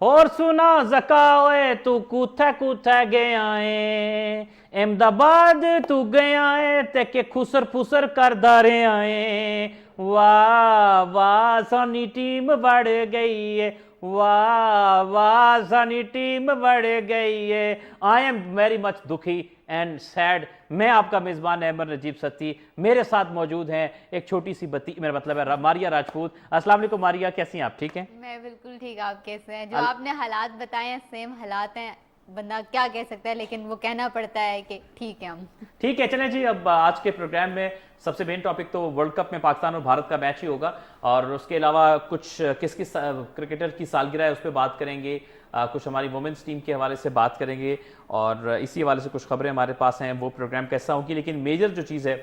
और सुना जका ओए तू कूथे कूथे गया है, अहमदाबाद तू गया है ते के खुसर फुसर कर दारे आए। वाह वाह सानी टीम बढ़ गई है, वाह वाह सानी टीम बढ़ गई है। आई एम वेरी मच दुखी एंड सैड। मैं आपका मेजबान अहमद नजीब सत्ती, मेरे साथ मौजूद हैं एक छोटी सी बत्ती, मेरा मतलब है मारिया राजपूत। अस्सलाम वालेकुम मारिया, कैसी हैं आप? ठीक हैं? मैं बिल्कुल ठीक। आप कैसे हैं? जो आपने हालात बताए हैं सेम हालात हैं, बंदा क्या कह सकता है, लेकिन वो कहना पड़ता है कि ठीक है हम। ठीक है, चलें जी। अब आज के प्रोग्राम में सबसे मेन टॉपिक तो वर्ल्ड कप में पाकिस्तान और भारत का मैच ही होगा, और उसके अलावा कुछ किस किस क्रिकेटर की सालगिरह है उस पर बात करेंगे, कुछ हमारी वुमेन्स टीम के हवाले से बात करेंगे, और इसी हवाले से कुछ खबरें हमारे पास हैं। वो प्रोग्राम कैसा होगी, लेकिन मेजर जो चीज़ है,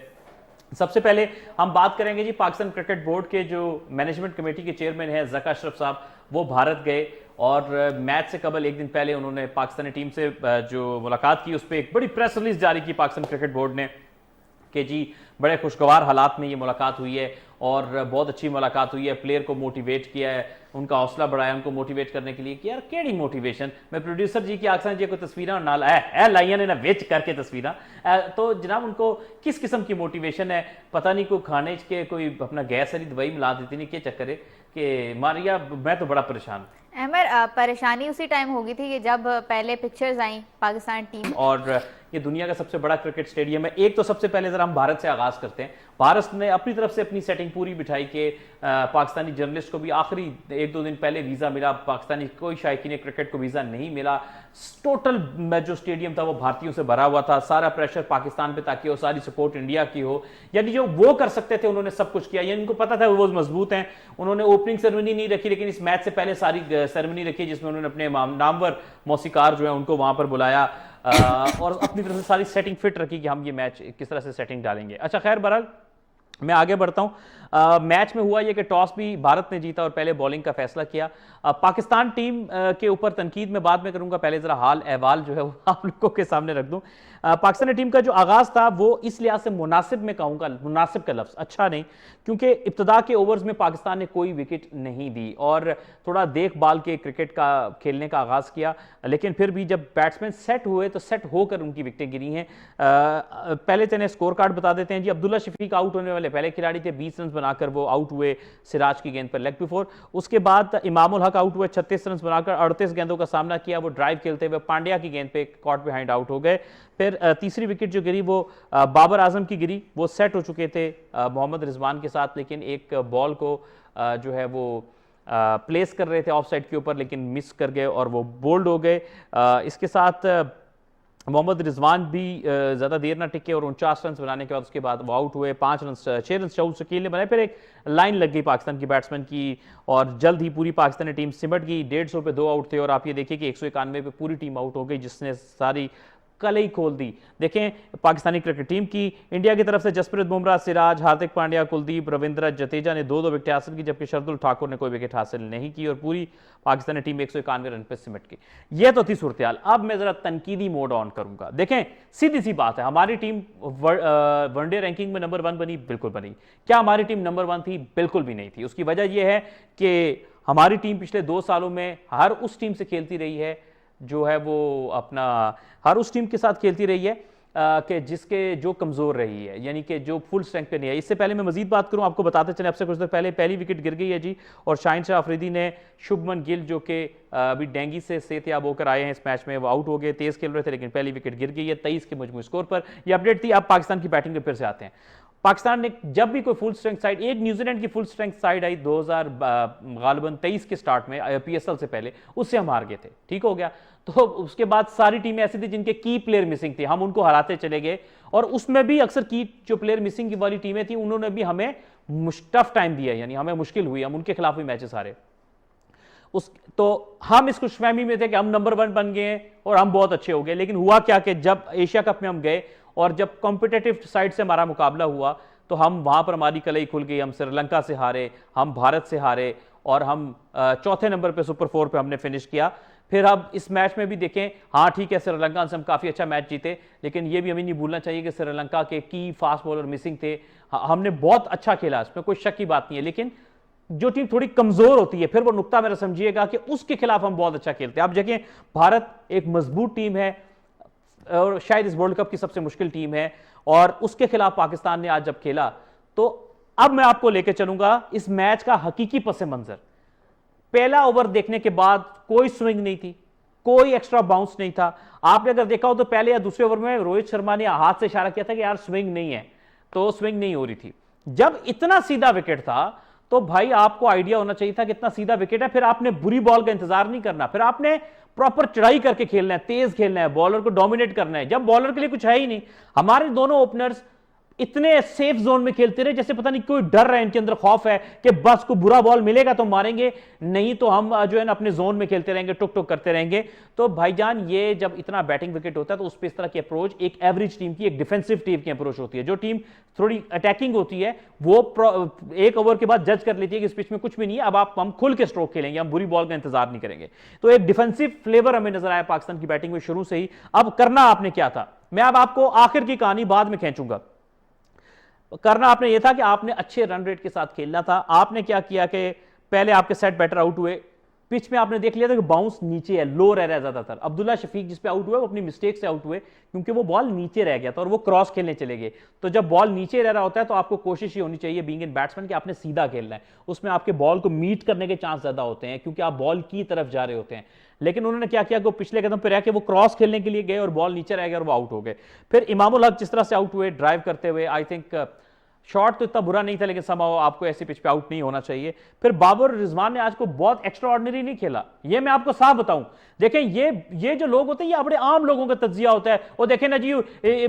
सबसे पहले हम बात करेंगे जी पाकिस्तान क्रिकेट बोर्ड के जो मैनेजमेंट कमेटी के चेयरमैन हैं ज़का अशरफ साहब, वो भारत गए, और मैच से कबल एक दिन पहले उन्होंने पाकिस्तानी टीम से जो मुलाकात की, उस पर एक बड़ी प्रेस रिलीज जारी की पाकिस्तान क्रिकेट बोर्ड ने कि जी बड़े खुशगवार हालात में ये मुलाकात हुई है और बहुत अच्छी मुलाकात हुई है। प्लेयर को मोटिवेट किया है, उनका हौसला बढ़ाया, उनको मोटिवेट करने के लिए कि यार केड़ी मोटिवेशन, मैं प्रोड्यूसर जी की आखिर जी कोई तस्वीर नाल है लाइया ने ना विच करके तस्वीर, तो जनाब उनको किस किस्म की मोटिवेशन है, पता नहीं कोई खाने के कोई अपना गैस वाली दवाई मिला देती नहीं, क्या चक्कर है कि मारिया मैं तो बड़ा परेशान। अहमद, परेशानी उसी टाइम हो गई थी कि जब पहले पिक्चर्स आई पाकिस्तान टीम, और ये दुनिया का सबसे बड़ा क्रिकेट स्टेडियम है। एक तो सबसे पहले जरा हम भारत से आगाज करते हैं। भारत ने अपनी तरफ से अपनी सेटिंग पूरी बिठाई कि पाकिस्तानी जर्नलिस्ट को भी आखिरी एक दो दिन पहले वीजा मिला, पाकिस्तानी कोई शायकीन क्रिकेट को वीजा नहीं मिला। टोटल जो स्टेडियम था वो भारतीयों से भरा हुआ था, सारा प्रेशर पाकिस्तान पे ताकि वो सारी सपोर्ट इंडिया की हो, यानी जो वो कर सकते थे उन्होंने सब कुछ किया। यानी उनको पता था वो मजबूत हैं। उन्होंने ओपनिंग सेरेमनी नहीं रखी, लेकिन इस मैच से पहले सारी सेरेमनी रखी जिसमें उन्होंने अपने नामवर मौसीकार जो है उनको वहां पर बुलाया, और अपनी तरफ से सारी सेटिंग फिट रखी कि हम ये मैच किस तरह से सेटिंग डालेंगे। अच्छा खैर, बहरहाल मैं आगे बढ़ता हूं। मैच में हुआ यह कि टॉस भी भारत ने जीता और पहले बॉलिंग का फैसला किया। पाकिस्तान टीम के ऊपर तनकीद में बाद में करूंगा, पहले जरा हाल अहवाल जो है वो आप लोगों के सामने रख दूं। पाकिस्तानी टीम का जो आगाज था वो इस लिहाज से मुनासिब में कहूंगा, मुनासिब का लफ्ज अच्छा नहीं, क्योंकि इब्तदा के ओवर्स में पाकिस्तान ने कोई विकेट नहीं दी और थोड़ा देखभाल के क्रिकेट का खेलने का आगाज किया, लेकिन फिर भी जब बैट्समैन सेट हुए तो सेट होकर उनकी विकेटें गिरी हैं। पहले तो स्कोर कार्ड बता देते हैं जी। अब्दुल्ला शफीक आउट होने वाले पहले खिलाड़ी थे, 20 रन बनाकर वो आउट हुए सिराज की गेंद पर लेग बिफोर। उसके बाद इमामुल हक आउट हुए, 36 रन बनाकर 38 गेंदों का सामना किया, वो ड्राइव खेलते हुए पांड्या की गेंद पे कॉट बिहाइंड आउट हो गए। फिर तीसरी विकेट जो गिरी वो बाबर आजम की गिरी, वो सेट हो चुके थे मोहम्मद रिजवान के साथ, लेकिन एक बॉल को जो है वो प्लेस कर रहे थे ऑफ साइड के ऊपर, लेकिन मिस कर गए और वो बोल्ड हो गए। इसके साथ मोहम्मद रिजवान भी ज़्यादा देर ना टिके और 49 रन बनाने के बाद उसके बाद वो आउट हुए। 6 रन शाहुल शकील ने बनाए। फिर एक लाइन लग गई पाकिस्तान की बैट्समैन की और जल्द ही पूरी पाकिस्तानी टीम सिमट गई। 150 पे 2 आउट थे और आप ये देखिए कि 191 पे पूरी टीम आउट हो गई, जिसने सारी कलई खोल दी। देखें पाकिस्तानी क्रिकेट टीम की, इंडिया की तरफ से जसप्रीत बुमराह, सिराज, हार्दिक पांड्या, कुलदीप, रविंद्र जडेजा ने 2-2 विकेट हासिल की, जबकि शरदुल ठाकुर ने कोई विकेट हासिल नहीं की और पूरी पाकिस्तानी टीम 191 रन पर सिमट गई। यह तो थी सूरत हाल। अब मैं जरा तनकीदी मोड ऑन करूंगा। देखें सीधी सी बात है, हमारी टीम वनडे रैंकिंग में नंबर 1 बनी? बिल्कुल बनी। क्या हमारी टीम नंबर 1 थी? बिल्कुल भी नहीं थी। उसकी वजह यह है कि हमारी टीम पिछले 2 सालों में हर उस टीम से खेलती रही है जो है वो अपना हर उस टीम के साथ खेलती रही है कि जिसके जो कमज़ोर रही है, यानी कि जो फुल स्ट्रेंथ पे नहीं है। इससे पहले मैं मजीद बात करूं, आपको बताते चले, आपसे कुछ देर पहले पहली विकेट गिर गई है जी, और शाहिन शाह अफरीदी ने शुभमन गिल जो कि अभी डेंगी से सेहतयाब होकर आए हैं इस मैच में, वो आउट हो गए, तेज खेल रहे थे, लेकिन पहली विकेट गिर गई है 23 के मजमूई स्कोर पर। यह अपडेट थी। अब पाकिस्तान की बैटिंग पे फिर से आते हैं। पाकिस्तान ने जब भी कोई फुल स्ट्रेंथ साइड, एक न्यूजीलैंड की फुल स्ट्रेंथ साइड आई 2023 के स्टार्ट में पीएसएल से पहले, उससे हम हार गए थे, ठीक हो गया। तो उसके बाद सारी टीमें ऐसी थी जिनके की प्लेयर मिसिंग थे, हम उनको हराते चले गए, और उसमें भी अक्सर की जो प्लेयर मिसिंग वाली टीमें थी उन्होंने भी हमें टफ टाइम दिया, यानी हमें मुश्किल हुई, हम उनके खिलाफ भी मैचेस हारे। तो हम इस खुशफहमी में थे कि हम नंबर 1 बन गए और हम बहुत अच्छे हो गए, लेकिन हुआ क्या कि जब एशिया कप में हम गए और जब कॉम्पिटेटिव साइड से हमारा मुकाबला हुआ तो हम वहां पर हमारी कलई खुल गई। हम श्रीलंका से हारे, हम भारत से हारे, और हम चौथे नंबर पे सुपर 4 पे हमने फिनिश किया। फिर अब इस मैच में भी देखें, हाँ ठीक है श्रीलंका से हम काफ़ी अच्छा मैच जीते, लेकिन ये भी हमें नहीं भूलना चाहिए कि श्रीलंका के की फास्ट बॉलर मिसिंग थे। हमने बहुत अच्छा खेला, इसमें कोई शक की बात नहीं है, लेकिन जो टीम थोड़ी कमजोर होती है, फिर वो नुक्ता मेरा समझिएगा कि उसके खिलाफ हम बहुत अच्छा खेलते हैं। आप देखें, भारत एक मजबूत टीम है और शायद इस वर्ल्ड कप की सबसे मुश्किल टीम है, और उसके खिलाफ पाकिस्तान ने आज जब खेला, तो अब मैं आपको लेकर चलूंगा इस मैच का हकीकी पस मंजर। पहला ओवर देखने के बाद कोई स्विंग नहीं थी, कोई एक्स्ट्रा बाउंस नहीं था। आपने अगर देखा हो तो पहले या दूसरे ओवर में रोहित शर्मा ने हाथ से इशारा किया था कि यार स्विंग नहीं है, तो स्विंग नहीं हो रही थी। जब इतना सीधा विकेट था तो भाई आपको आइडिया होना चाहिए था कि इतना सीधा विकेट है, फिर आपने बुरी बॉल का इंतजार नहीं करना, फिर आपने प्रॉपर चढ़ाई करके खेलना है, तेज खेलना है, बॉलर को डोमिनेट करना है। जब बॉलर के लिए कुछ है ही नहीं, हमारे दोनों ओपनर्स इतने सेफ जोन में खेलते रहे जैसे पता नहीं कोई डर रहा है, इनके अंदर खौफ है कि बस को बुरा बॉल मिलेगा तो मारेंगे, नहीं तो हम जो है ना अपने जोन में खेलते रहेंगे, टुक टुक करते रहेंगे। तो भाईजान ये जब इतना बैटिंग विकेट होता है तो उस पर इस तरह की अप्रोच एक एवरेज टीम की, एक डिफेंसिव टीम की अप्रोच होती है। जो टीम थोड़ी अटैकिंग होती है वो एक ओवर के बाद जज कर लेती है कि इस पिच में कुछ भी नहीं है, अब हम खुल के स्ट्रोक खेलेंगे, हम बुरी बॉल का इंतजार नहीं करेंगे। तो एक डिफेंसिव फ्लेवर हमें नजर आया पाकिस्तान की बैटिंग में शुरू से ही। अब करना आपने क्या था, मैं अब आपको आखिर की कहानी बाद में खींचूंगा। करना आपने यह था कि आपने अच्छे रन रेट के साथ खेलना था। आपने क्या किया कि पहले आपके सेट बैटर आउट हुए, पिच में आपने देख लिया था कि बाउंस नीचे है, लो रह रहा है ज्यादातर। अब्दुल्ला शफीक जिस पे आउट हुए वो अपनी मिस्टेक से आउट हुए, क्योंकि वो बॉल नीचे रह गया था और वो क्रॉस खेलने चले गए। तो जब बॉल नीचे रह रहा होता है तो आपको कोशिश ये होनी चाहिए बीइंग इन बैट्समैन कि आपने सीधा खेलना है, उसमें आपके बॉल को मीट करने के चांस ज्यादा होते हैं क्योंकि आप बॉल की तरफ जा रहे होते हैं। लेकिन उन्होंने क्या किया कि पिछले कदम पर रह के वो क्रॉस खेलने के लिए गए और बॉल नीचे रह गया और वो आउट हो गए। फिर इमामुल हक जिस तरह से आउट हुए ड्राइव करते हुए, आई थिंक शॉट तो इतना बुरा नहीं था लेकिन समाओ आपको ऐसी पिच पे आउट नहीं होना चाहिए। फिर बाबर रिजवान ने आज को बहुत एक्स्ट्रा ऑर्डिनरी नहीं खेला, ये मैं आपको साफ बताऊं। देखें ये जो लोग होते हैं ये बड़े आम लोगों का तज्जिया होता है, वो देखें ना जी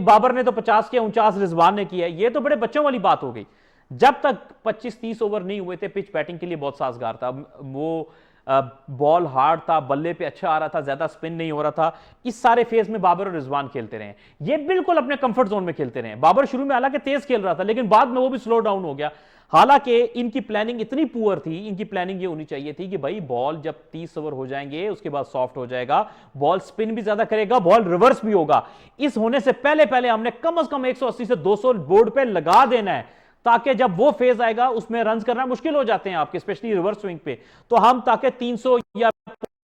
बाबर ने तो 50 किया, 49 रिजवान ने किया, ये तो बड़े बच्चों वाली बात हो गई। जब तक 25-30 ओवर नहीं हुए थे पिच बैटिंग के लिए बहुत साजगार था, वो बॉल हार्ड था, बल्ले पे अच्छा आ रहा था, ज्यादा स्पिन नहीं हो रहा था। इस सारे फेज में बाबर और रिजवान खेलते रहे, ये बिल्कुल अपने कंफर्ट जोन में खेलते रहे। बाबर शुरू में हालांकि तेज खेल रहा था लेकिन बाद में वो भी स्लो डाउन हो गया। हालांकि इनकी प्लानिंग इतनी पुअर थी, इनकी प्लानिंग ये होनी चाहिए थी कि भाई बॉल जब 30 ओवर हो जाएंगे उसके बाद सॉफ्ट हो जाएगा, बॉल स्पिन भी ज्यादा करेगा, बॉल रिवर्स भी होगा। इस होने से पहले पहले हमने कम से कम 180 से 200 बोर्ड पे लगा देना है, ताकि जब वो फेज आएगा उसमें रन करना मुश्किल हो जाते हैं आपके, स्पेशली रिवर्स स्विंग पे, तो हम ताकि 300 या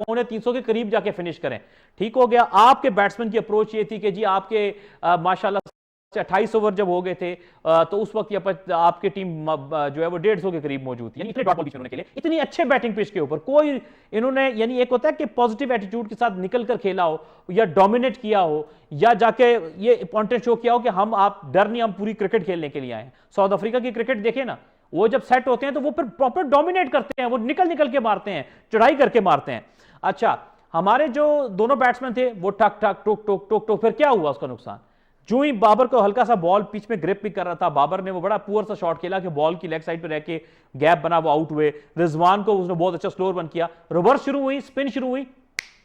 350 के करीब जाके फिनिश करें। ठीक हो गया। आपके बैट्समैन की अप्रोच ये थी कि जी आपके माशाल्लाह 28 ओवर जब हो गए थे तो उस वक्त आपकी टीम जो है वो 150 के करीब मौजूद थी, यानी इतने डॉट बॉल होने के लिए इतनी अच्छे बैटिंग पिच के ऊपर कोई इन्होंने, यानी एक होता है कि पॉजिटिव एटीट्यूड के साथ निकल कर खेला हो या डोमिनेट किया हो या जाके ये इंपॉर्टेंट शो किया हो कि आप डर नहीं, हम पूरी क्रिकेट खेलने के लिए आए हैं। साउथ अफ्रीका की क्रिकेट देखें ना, वो जब सेट होते हैं तो वो फिर प्रॉपर डोमिनेट करते हैं, वो निकल के मारते हैं, चढ़ाई करके मारते हैं। अच्छा, हमारे जो दोनों बैट्समैन थे वो ठक ठक टुक टुक टुक टुक, फिर क्या हुआ उसका नुकसान, जो ही बाबर को हल्का सा बॉल पिच में ग्रिप भी कर रहा था, बाबर ने वो बड़ा पुअर सा शॉट खेला कि बॉल की लेग साइड पे रह के गैप बना, वो आउट हुए। रिजवान को उसने बहुत अच्छा स्लोअर बन किया, रिवर्स शुरू हुई, स्पिन शुरू हुई,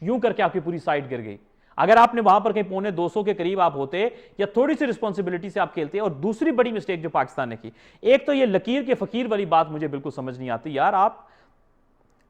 यूं करके आपकी पूरी साइड गिर गई। अगर आपने वहां पर कहीं पौने 200 के करीब आप होते या थोड़ी सी रिस्पॉन्सिबिलिटी से आप खेलते। और दूसरी बड़ी मिस्टेक जो पाकिस्तान ने की, एक तो ये लकीर के फकीर वाली बात मुझे बिल्कुल समझ नहीं आती यार। आप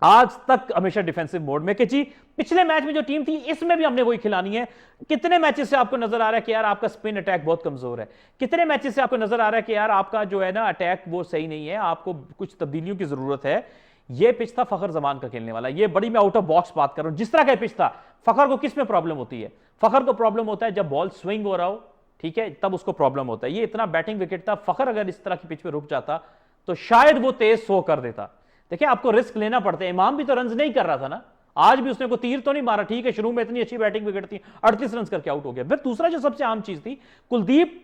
आज तक हमेशा डिफेंसिव मोड में कि जी पिछले मैच में जो टीम थी इसमें भी हमने वही खिलानी है। कितने मैचेस से आपको नजर आ रहा है कि यार आपका स्पिन अटैक बहुत कमजोर है, कितने मैचेस से आपको नजर आ रहा है कि यार आपका जो है ना अटैक वो सही नहीं है, आपको कुछ तब्दीलियों की जरूरत है। ये पिच था फखर जमान का खेलने वाला, ये बड़ी मैं आउट ऑफ बॉक्स बात कर रहा हूं। जिस तरह का पिच था, फखर को किस में प्रॉब्लम होती है, फखर को प्रॉब्लम होता है जब बॉल स्विंग हो रहा हो, ठीक है, तब उसको प्रॉब्लम होता है। ये इतना बैटिंग विकेट था, फखर अगर इस तरह की पिच पे रुक जाता तो शायद वो तेज 100 कर देता। देखिए आपको रिस्क लेना पड़ता है, इमाम भी तो रन नहीं कर रहा था ना, आज भी उसने को तीर तो नहीं मारा, ठीक है, शुरू में इतनी अच्छी बैटिंग विकेट थी, 38 रन करके आउट हो गया। फिर दूसरा जो सबसे आम चीज थी, कुलदीप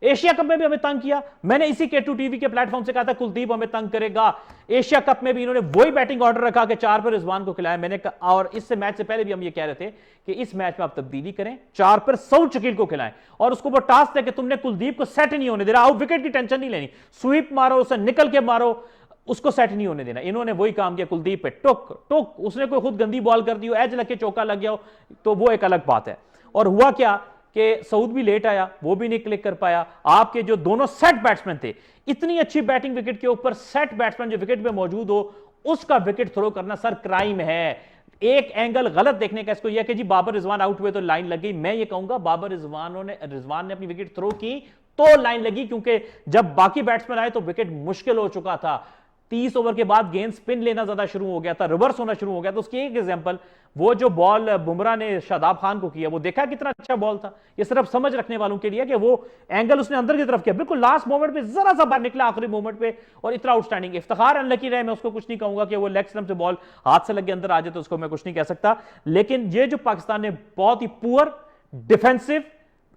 एशिया कप में भी हमें तंग किया। मैंने इसी K2 टीवी के प्लेटफॉर्म से कहा था कुलदीप हमें तंग करेगा। एशिया कप में भी इन्होंने वही बैटिंग ऑर्डर रखा कि 4 पर रिजवान को खिलाया। मैंने और इससे मैच से पहले भी हम ये कह रहे थे कि इस मैच में आप तब्दीली करें, 4 पर सऊद शकील को खिलाएं और उसको वो टास्क है कि तुमने कुलदीप को सेट नहीं होने दे रहा, आउट विकेट की टेंशन नहीं लेनी, स्वीप मारो, उसे निकल के मारो, उसको सेट नहीं होने देना। इन्होंने वही काम किया, कुलदीप पे टुक टुक, उसने कोई खुद गंदी बॉल कर दी हो, एज लग के चौका लग गया हो तो वो एक अलग बात है। और हुआ क्या कि सऊद भी लेट आया, वो भी नहीं क्लिक कर पाया। आपके जो दोनों सेट बैट्समैन थे, इतनी अच्छी बैटिंग विकेट के ऊपर सेट बैट्समैन जो विकेट पे मौजूद हो उसका विकेट थ्रो करना सर क्राइम है। एक एंगल गलत देखने का इसको यह कि जी बाबर रिजवान आउट हुए तो लाइन लग गई। मैं ये कहूंगा बाबर रिजवान ने अपनी विकेट थ्रो की तो लाइन लगी, क्योंकि जब बाकी बैट्समैन आए तो विकेट मुश्किल हो चुका था। 30 ओवर के बाद गेंद स्पिन लेना ज्यादा शुरू हो गया था, रिवर्स होना शुरू हो गया। तो उसकी एक एग्जांपल वो जो बॉल बुमराह ने शादाब खान को किया, वो देखा कितना अच्छा बॉल था। ये सिर्फ समझ रखने वालों के लिए कि वो एंगल उसने अंदर की तरफ किया, बिल्कुल लास्ट मोमेंट पे जरा सा बाहर निकला आखिरी मोमेंट पे, और इतना आउटस्टैंडिंग। इफ्तिखार अनलकी रहे, मैं उसको कुछ नहीं कहूंगा कि वो लेग स्टंप से बॉल हाथ से लग के अंदर आ जाए तो उसको मैं कुछ नहीं कह सकता। लेकिन ये जो पाकिस्तान ने बहुत ही पुअर डिफेंसिव,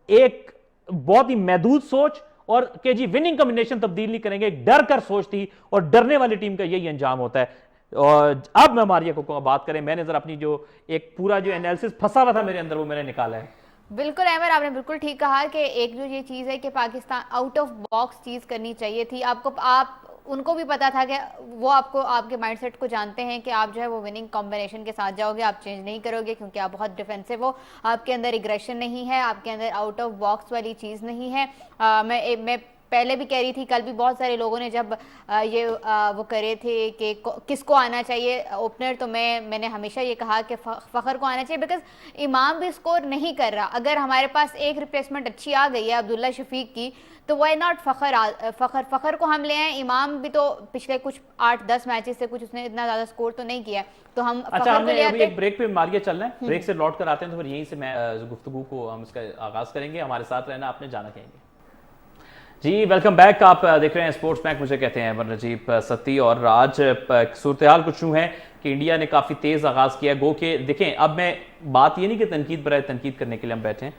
एक बहुत ही महदूद सोच और कि जी विनिंग कॉम्बिनेशन तब्दील नहीं करेंगे, एक डर कर सोच थी, और डरने वाली टीम का यही अंजाम होता है। और अब मैं मारिया को बात करें, मैंने जरा अपनी जो एक पूरा जो एनालिसिस फंसा हुआ था मेरे अंदर वो मैंने निकाला है। बिल्कुल अहमद, आपने बिल्कुल ठीक कहा कि एक जो ये चीज़ है कि पाकिस्तान आउट ऑफ बॉक्स चीज़ करनी चाहिए थी। आप उनको भी पता था कि वो आपको आपके माइंडसेट को जानते हैं कि आप जो है वो विनिंग कॉम्बिनेशन के साथ जाओगे, आप चेंज नहीं करोगे क्योंकि आप बहुत डिफेंसिव हो, आपके अंदर एग्रेशन नहीं है, आपके अंदर आउट ऑफ बॉक्स वाली चीज़ नहीं है। मैं पहले भी कह रही थी, कल भी बहुत सारे लोगों ने जब वो करे थे कि किसको आना चाहिए ओपनर, तो मैंने हमेशा ये कहा कि फ़खर को आना चाहिए, बिकॉज इमाम भी स्कोर नहीं कर रहा। अगर हमारे पास एक रिप्लेसमेंट अच्छी आ गई है अब्दुल्ला शफीक की, तो वाई नॉट फ़खर को हम ले आए। इमाम भी तो पिछले कुछ 8-10 मैचेस से कुछ उसने इतना ज़्यादा स्कोर तो नहीं किया, तो हम अच्छा, हमने अभी एक ब्रेक पे मारिया चलना है, ब्रेक से लौट कर आते हैं तो फिर यहीं से मैं गुफ्तगू को हम इसका आगाज करेंगे। हमारे साथ रहना, आपने जाना कहेंगे जी। वेलकम बैक, आप देख रहे हैं स्पोर्ट्स बैक, मुझे कहते हैं अमर नजीब सत्ती। और आज सूरत हाल कुछ यूँ है कि इंडिया ने काफ़ी तेज़ आगाज़ किया, गो के देखें। अब मैं बात ये नहीं कि तनकीद बराए तनकीद करने के लिए हम बैठे हैं,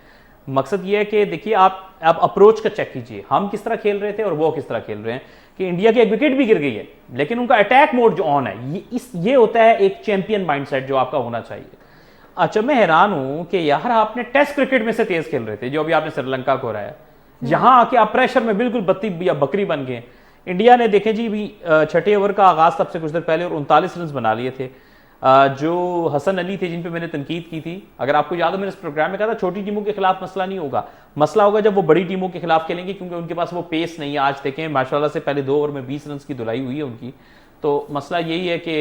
मकसद ये है कि देखिए आप अप्रोच का चेक कीजिए, हम किस तरह खेल रहे थे और वो किस तरह खेल रहे हैं। कि इंडिया की एक विकेट भी गिर गई है, लेकिन उनका अटैक मोड जो ऑन है, ये होता है एक चैंपियन माइंडसेट जो आपका होना चाहिए। अच्छा, मैं हैरान हूं कि यार आपने टेस्ट क्रिकेट में से तेज खेल रहे थे, जो अभी आपने श्रीलंका को हराया, यहां आके आप प्रेशर में बिल्कुल बत्ती या बकरी बन गए। इंडिया ने देखें जी भी छठे ओवर का आगाज तब से कुछ देर पहले और 39 रन बना लिए थे। जो हसन अली थे जिन पे मैंने तनकीद की थी, अगर आपको याद हो मैंने इस प्रोग्राम में कहा था छोटी टीमों के खिलाफ मसला नहीं होगा, मसला होगा जब वो बड़ी टीमों के खिलाफ खेलेंगे, क्योंकि उनके पास वो पेस नहीं है। आज देखें माशाल्लाह से पहले 2 ओवर में 20 रन की धुलाई हुई है उनकी। तो मसला यही है कि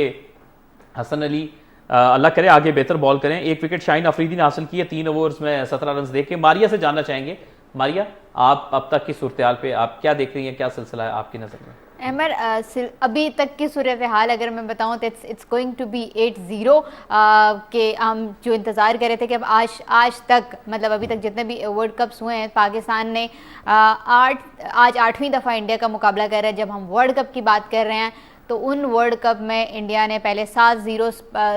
हसन अली अल्लाह करे आगे बेहतर बॉल करें। एक विकेट शाहीन अफरीदी ने हासिल की है 3 ओवर्स में 17 रन देके। मारिया से जानना चाहेंगे, मारिया आप अब तक की सूरत हाल पे आप क्या देख रही हैं, क्या सिलसिला है आपकी नज़र में? अमर, अभी तक की सूरत हाल अगर मैं बताऊं तो इट्स गोइंग टू बी 8-0 के हम जो इंतज़ार कर रहे थे कि अब आज तक, मतलब अभी तक जितने भी वर्ल्ड कप्स हुए हैं, पाकिस्तान ने आज 8वीं दफ़ा इंडिया का मुकाबला कर रहा है। जब हम वर्ल्ड कप की बात कर रहे हैं तो उन वर्ल्ड कप में इंडिया ने पहले 7-0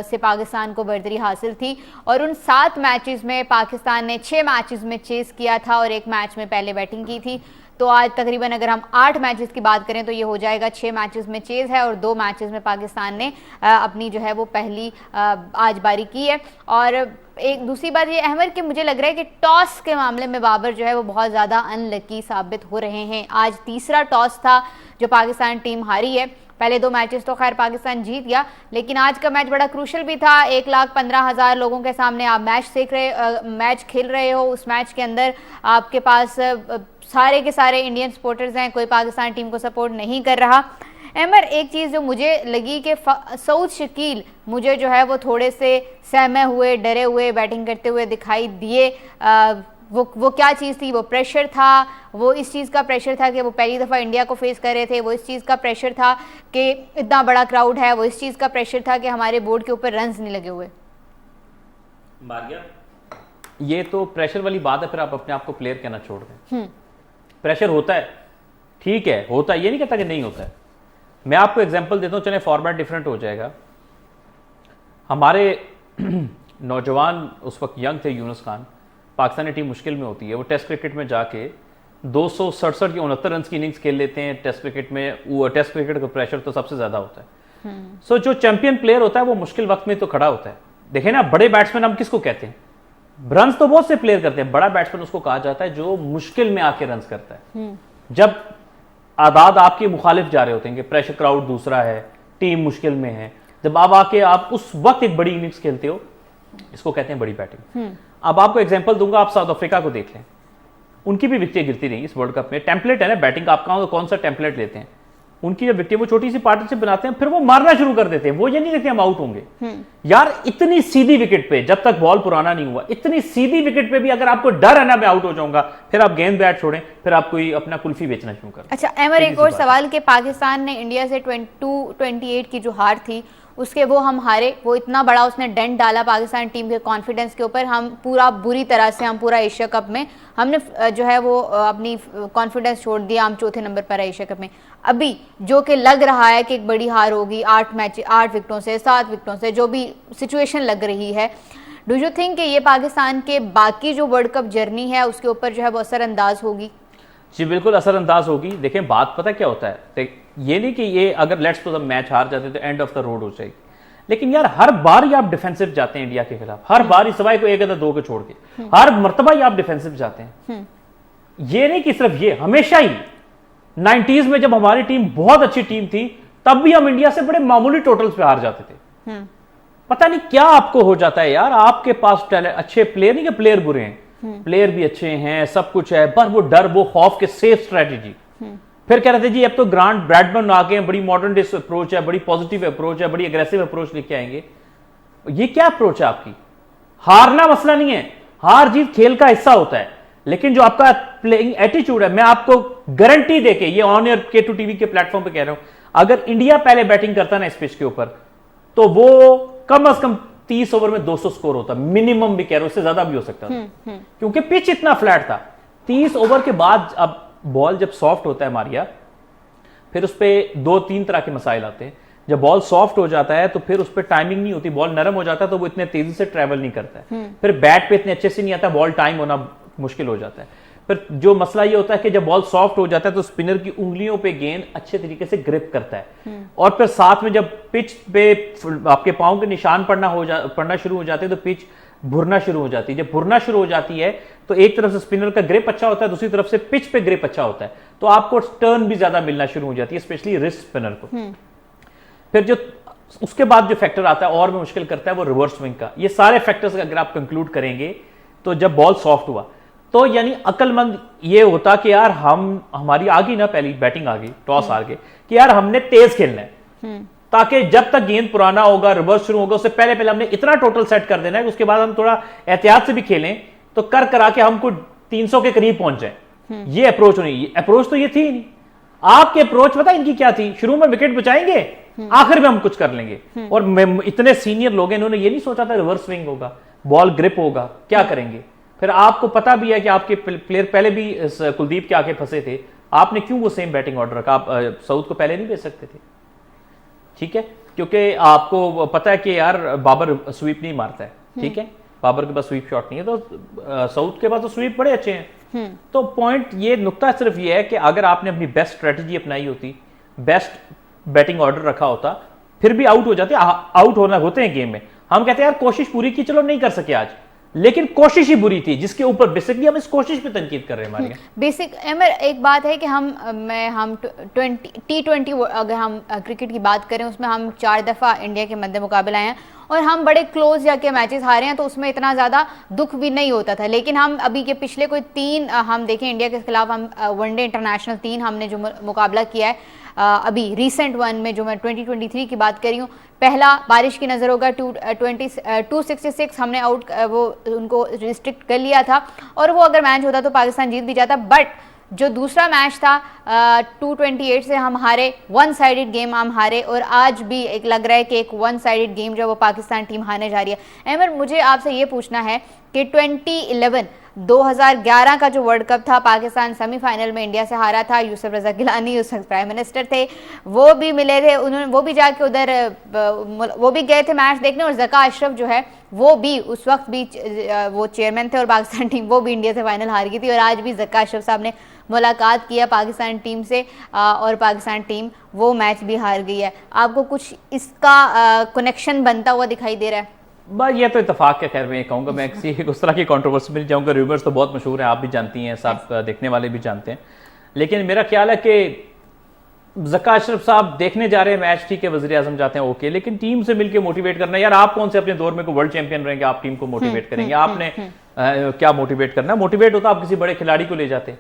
से पाकिस्तान को बर्दरी हासिल थी, और उन 7 मैचेस में पाकिस्तान ने 6 मैचेस में चेस किया था और 1 मैच में पहले बैटिंग की थी। तो आज तकरीबन अगर हम 8 मैचेस की बात करें तो ये हो जाएगा 6 मैचेस में चेज है और 2 मैचेस में पाकिस्तान ने अपनी जो है वो पहली आज बारी की है। और एक दूसरी बात ये अहमद कि मुझे लग रहा है कि टॉस के मामले में बाबर जो है वो बहुत ज़्यादा अनलकी साबित हो रहे हैं। आज तीसरा टॉस था जो पाकिस्तान टीम हारी है। पहले 2 मैचेस तो खैर पाकिस्तान जीत गया, लेकिन आज का मैच बड़ा क्रूशल भी था। 1,15,000 लोगों के सामने आप मैच खेल रहे हो। उस मैच के अंदर आपके पास सारे के सारे इंडियन सपोर्टर्स हैं, कोई पाकिस्तान टीम को सपोर्ट नहीं कर रहा। अमर, एक चीज़ जो मुझे लगी कि सऊद शकील मुझे जो है वो थोड़े से सहमे हुए, डरे हुए बैटिंग करते हुए दिखाई दिए। वो क्या चीज़ थी? वो प्रेशर था, वो इस चीज़ का प्रेशर था कि वो पहली दफ़ा इंडिया को फेस कर रहे थे, वो इस चीज़ का प्रेशर था कि इतना बड़ा क्राउड है, वो इस चीज़ का प्रेशर था कि हमारे बोर्ड के ऊपर रन्स नहीं लगे हुए। मारिया, ये तो प्रेशर वाली बात है, फिर आप अपने आप को प्लेयर कहना छोड़ दें। प्रेशर होता है, ठीक है, होता है, ये नहीं कहता कि नहीं होता है। मैं आपको एग्जांपल देता हूं, चले फॉर्मेट डिफरेंट हो जाएगा। हमारे नौजवान उस वक्त यंग थे, यूनुस खान, पाकिस्तानी टीम मुश्किल में होती है, वो टेस्ट क्रिकेट में जाके 267 या 69 रन की इनिंग्स खेल लेते हैं। टेस्ट क्रिकेट में टेस्ट क्रिकेट का प्रेशर तो सबसे ज्यादा होता है। सो जो चैंपियन प्लेयर होता है वो मुश्किल वक्त में तो खड़ा होता है। देखें ना, बड़े बैट्समैन हम किसको कहते हैं? रन्स तो बहुत से प्लेयर करते हैं, बड़ा बैट्समैन उसको कहा जाता है जो मुश्किल में आके रन्स करता है। जब आदाद आपके मुखालिफ जा रहे होते हैं कि प्रेशर क्राउड दूसरा है, टीम मुश्किल में है, जब आप आके आप उस वक्त एक बड़ी इनिंग्स खेलते हो, इसको कहते हैं बड़ी बैटिंग। अब आपको एग्जांपल दूंगा, आप साउथ अफ्रीका को देख लें, उनकी भी विकेटें गिरती रही इस वर्ल्ड कप में। टेम्पलेट है ना बैटिंग का, आप कौन सा टेम्पलेट लेते हैं? उनकी जब विकेट वो छोटी सी पार्टनरशिप बनाते हैं, फिर वो मारना शुरू कर देते हैं, वो ये नहीं देखते हम आउट होंगे। यार इतनी सीधी विकेट पे, जब तक बॉल पुराना नहीं हुआ, इतनी सीधी विकेट पे भी अगर आपको डर है ना मैं आउट हो जाऊंगा, फिर आप गेंद बैट छोड़ें, फिर आप कोई अपना कुल्फी बेचना शुरू करें। अच्छा अमर, एक और सवाल कि पाकिस्तान ने इंडिया से 22-28 की जो हार थी उसके वो हम हारे, वो इतना बड़ा उसने डेंट डाला पाकिस्तान टीम के कॉन्फिडेंस के ऊपर। हम पूरा बुरी तरह से हम पूरा एशिया कप में हमने जो है वो अपनी कॉन्फिडेंस छोड़ दिया, हम चौथे नंबर पर एशिया कप में। अभी जो कि लग रहा है कि एक बड़ी हार होगी 8 विकेटों से 7 विकेटों से, जो भी सिचुएशन लग रही है, डू यू थिंक कि ये पाकिस्तान के बाकी जो वर्ल्ड कप जर्नी है उसके ऊपर जो है वो असरअंदाज होगी? जी बिल्कुल असरअंदाज होगी। देखें बात पता क्या होता है, ये नहीं कि ये अगर लेट्स सपोज मैच हार जाते तो एंड ऑफ द रोड हो जाएगी, लेकिन यार हर बार ही आप डिफेंसिव जाते हैं इंडिया के खिलाफ, हर बार ही सवाई को 1 या 2 को छोड़ के हर मर्तबा ही आप डिफेंसिव जाते हैं। ये नहीं कि सिर्फ ये, हमेशा ही 90s में जब हमारी टीम बहुत अच्छी टीम थी तब भी हम इंडिया से बड़े मामूली टोटल्स पे हार जाते थे। पता नहीं क्या आपको हो जाता है यार, आपके पास टैलेंट, अच्छे प्लेयर नहीं कि प्लेयर बुरे हैं, प्लेयर भी अच्छे हैं, सब कुछ है, पर वो डर, वो खौफ के सेफ स्ट्रेटेजी। फिर कह रहे थे जी अब तो ग्रांट ब्रैडमैन आ गए, बड़ी मॉडर्न डे अप्रोच है, बड़ी पॉजिटिव अप्रोच है, बड़ी अग्रेसिव अप्रोच लेके आएंगे। ये क्या अप्रोच है आपकी? हारना मसला नहीं है, हार जीत खेल का हिस्सा होता है, लेकिन जो आपका प्लेइंग एटीट्यूड है, मैं आपको गारंटी देके ये ऑन एयर K2 टीवी के प्लेटफॉर्म पे कह रहा हूं, अगर इंडिया पहले बैटिंग करता ना इस पिच के ऊपर तो वो कम से कम 30 ओवर में 200 स्कोर होता, मिनिमम भी कह रहा हूं, उससे ज्यादा भी हो सकता था, क्योंकि पिच इतना फ्लैट था। 30 ओवर के बाद अब बॉल जब सॉफ्ट होता है मारिया, फिर उस पर 2-3 तरह के मसाइल आते हैं। जब बॉल सॉफ्ट हो जाता है तो फिर उस पर टाइमिंग नहीं होती, बॉल नरम हो जाता है तो वो इतने तेजी से ट्रेवल नहीं करता है, फिर बैट पे इतने अच्छे से नहीं आता, बॉल टाइम होना मुश्किल हो जाता है। फिर जो मसला ये होता है कि जब बॉल सॉफ्ट हो जाता है तो स्पिनर की उंगलियों पे गेंद अच्छे तरीके से ग्रिप करता है, और फिर साथ में जब पिच पे आपके पांव के निशान पड़ना शुरू हो जाते हैं तो पिच भुरना शुरू हो जाती है। जब भुरना शुरू हो जाती है तो एक तरफ से स्पिनर का ग्रिप अच्छा होता है, दूसरी तरफ से पिच पे ग्रिप अच्छा होता है, तो आपको टर्न भी ज्यादा मिलना शुरू हो जाती है, स्पेशली रिस्ट स्पिनर को। फिर जो उसके बाद जो फैक्टर आता है और भी मुश्किल करता है वो रिवर्स स्विंग का। ये सारे फैक्टर्स अगर आप कंक्लूड करेंगे तो जब बॉल सॉफ्ट हुआ तो यानी अक्लमंद ये होता कि यार हमारी आ गई ना, पहली बैटिंग आ गई, टॉस हार गए, कि यार हमने तेज खेलना है, ताकि जब तक गेंद पुराना होगा, रिवर्स शुरू होगा, उससे पहले पहले हमने इतना टोटल सेट कर देना है, उसके बाद हम थोड़ा एहतियात से भी खेलें तो करा के हमको 300 के करीब पहुंच जाए। ये अप्रोच नहीं, अप्रोच तो ये थी नहीं। आपकी अप्रोच पता इनकी क्या थी? शुरू में विकेट बचाएंगे, आखिर में हम कुछ कर लेंगे। और इतने सीनियर लोग हैं, इन्होंने ये नहीं सोचा था रिवर्स स्विंग होगा, बॉल ग्रिप होगा, क्या करेंगे। फिर आपको पता भी है कि आपके प्लेयर पहले भी कुलदीप के आके फंसे थे, आपने क्यों वो सेम बैटिंग ऑर्डर रखा? आप सऊद को पहले नहीं भेज सकते थे, ठीक है, क्योंकि आपको पता है कि यार बाबर स्वीप नहीं मारता है, ठीक है, बाबर के पास स्वीप शॉट नहीं है, तो सऊद के पास तो स्वीप बड़े अच्छे हैं। तो पॉइंट ये नुक्ता सिर्फ ये है कि अगर आपने अपनी बेस्ट स्ट्रेटजी अपनाई होती, बेस्ट बैटिंग ऑर्डर रखा होता, फिर भी आउट हो जाते। आउट होते हैं गेम में, हम कहते हैं यार कोशिश पूरी की, चलो नहीं कर सके आज, लेकिन कोशिश ही बुरी थी, जिसके ऊपर बेसिकली हम इस कोशिश पे तनकीद कर रहे हैं हमारे। बेसिक अमर, एक बात है कि हम T20 अगर हम क्रिकेट की बात करें उसमें हम 4 दफ़ा इंडिया के मद्दे मुकाबले आए हैं और हम बड़े क्लोज जाके मैचेस हारे हैं, तो उसमें इतना ज़्यादा दुख भी नहीं होता था। लेकिन हम अभी के पिछले कोई 3 हम देखें इंडिया के खिलाफ, हम वनडे इंटरनेशनल 3 हमने जो मुकाबला किया है अभी रिसेंट वन में, जो मैं 2023 की बात कर रही हूँ, पहला बारिश की नज़र होगा 266 हमने आउट वो उनको रिस्ट्रिक्ट कर लिया था, और वो अगर मैच होता तो पाकिस्तान जीत भी जाता। बट जो दूसरा मैच था 228 से हम हारे, 1 साइडेड गेम हम हारे, और आज भी एक लग रहा है कि एक 1 साइडेड गेम जो वो पाकिस्तान टीम हारने जा रही है। अमर, मुझे आपसे ये पूछना है कि 2011 का जो वर्ल्ड कप था, पाकिस्तान सेमीफाइनल में इंडिया से हारा था, यूसुफ रजा गिलानी उस वक्त प्राइम मिनिस्टर थे, वो भी मिले थे, उन्होंने वो भी जाके उधर वो भी गए थे मैच देखने, और ज़का अशरफ जो है वो भी उस वक्त भी वो चेयरमैन थे, और पाकिस्तान टीम वो भी इंडिया से फाइनल हार गई थी, और आज भी ज़का अशरफ साहब ने मुलाकात किया पाकिस्तान टीम से, और पाकिस्तान टीम वो मैच भी हार गई है। आपको कुछ इसका कनेक्शन बनता हुआ दिखाई दे रहा है? बस ये तो इत्तेफाक के, खैर मैं ये कहूँगा, मैं किसी उस तरह की कंट्रोवर्सी में नहीं जाऊँगा, रूमर्स तो बहुत मशहूर हैं, आप भी जानती हैं, सब देखने वाले भी जानते हैं, लेकिन मेरा ख्याल है कि ज़का अशरफ साहब देखने जा रहे हैं मैच, ठीक है, वज़ीर आज़म जाते हैं, ओके, लेकिन टीम से मिलकर मोटिवेट करना, यार आप कौन से अपने दौर में को वर्ल्ड चैंपियन रहेंगे, आप टीम को मोटिवेट करेंगे? आपने क्या मोटिवेट करना? मोटिवेट होता आप किसी बड़े खिलाड़ी को ले जाते,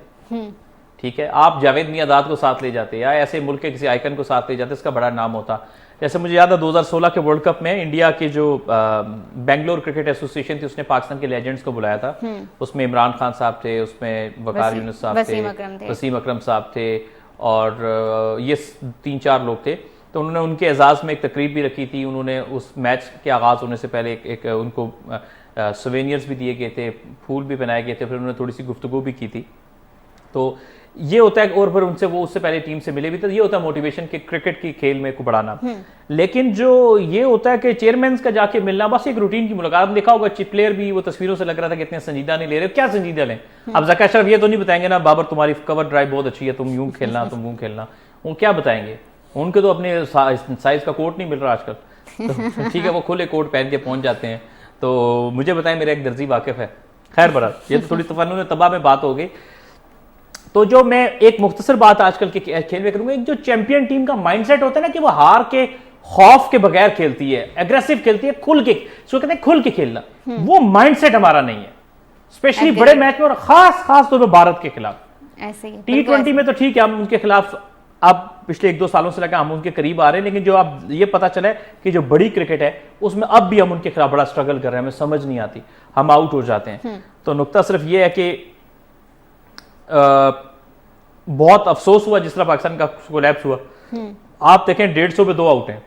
ठीक है, आप जावेद मियांदाद को साथ ले जाते या ऐसे मुल्क के किसी आइकन को साथ ले जाते, इसका बड़ा नाम होता। जैसे मुझे याद है 2016 के वर्ल्ड कप में इंडिया के जो बेंगलोर क्रिकेट एसोसिएशन थी, उसने पाकिस्तान के लेजेंड्स को बुलाया था। उसमें इमरान खान साहब थे, उसमें वकार यूनुस साहब थे, वसीम अकरम साहब थे, और ये 3-4 लोग थे। तो उन्होंने उनके एजाज़ में एक तकरीब भी रखी थी। उन्होंने उस मैच के आगाज़ होने से पहले एक उनको सोवेनियर्स भी दिए गए थे, फूल भी बनाए गए थे, फिर उन्होंने थोड़ी सी गुफ्तगू भी की थी। तो ये होता है, और फिर उनसे वो उससे पहले टीम से मिले भी, तो ये होता है मोटिवेशन कि क्रिकेट की खेल में को बढ़ाना। लेकिन जो ये होता है कि चेयरमैन का जाके मिलना, बस एक रूटीन की मुलाकात। देखा होगा प्लेयर भी वो तस्वीरों से लग रहा था कि इतने संजीदा नहीं ले रहे, क्या संजीदा लें। अब ज़का अशरफ ये तो नहीं बताएंगे ना, बाबर तुम्हारी कवर ड्राइव बहुत अच्छी है, तुम यूं खेलना, तुम यूं खेलना, वो क्या बताएंगे। उनके तो अपने साइज का कोट नहीं मिल रहा आजकल, तो ठीक है वो खुले कोट पहन के पहुंच जाते हैं। तो मुझे बताएं, मेरा एक दर्जी वाकिफ है। खैर बरा, ये तो थोड़ी तफन्नुन तबाह में बात हो गई। तो जो मैं एक मुख्तसर बात आजकल के खेल में करूंगा, एक जो चैंपियन टीम का माइंडसेट होता है ना कि वो हार के खौफ के बगैर खेलती है, एग्रेसिव खेलती है, खुल के, इसको कहते हैं खुल के खेलना, वो माइंडसेट हमारा नहीं है, स्पेशली बड़े मैच में, और खास तौर पर भारत के खिलाफ। ऐसे ही T20 में तो ठीक है, हम उनके खिलाफ अब पिछले 1-2 सालों से लगा हम उनके करीब आ रहे हैं, लेकिन जो अब ये पता चला है कि जो बड़ी क्रिकेट है उसमें अब भी हम उनके खिलाफ बड़ा स्ट्रगल कर रहे हैं, हमें समझ नहीं आती, हम आउट हो जाते हैं। तो नुकता सिर्फ ये है कि बहुत अफसोस हुआ जिस तरह पाकिस्तान का कोलैप्स हुआ। आप देखें 150 पे 2 आउट हैं,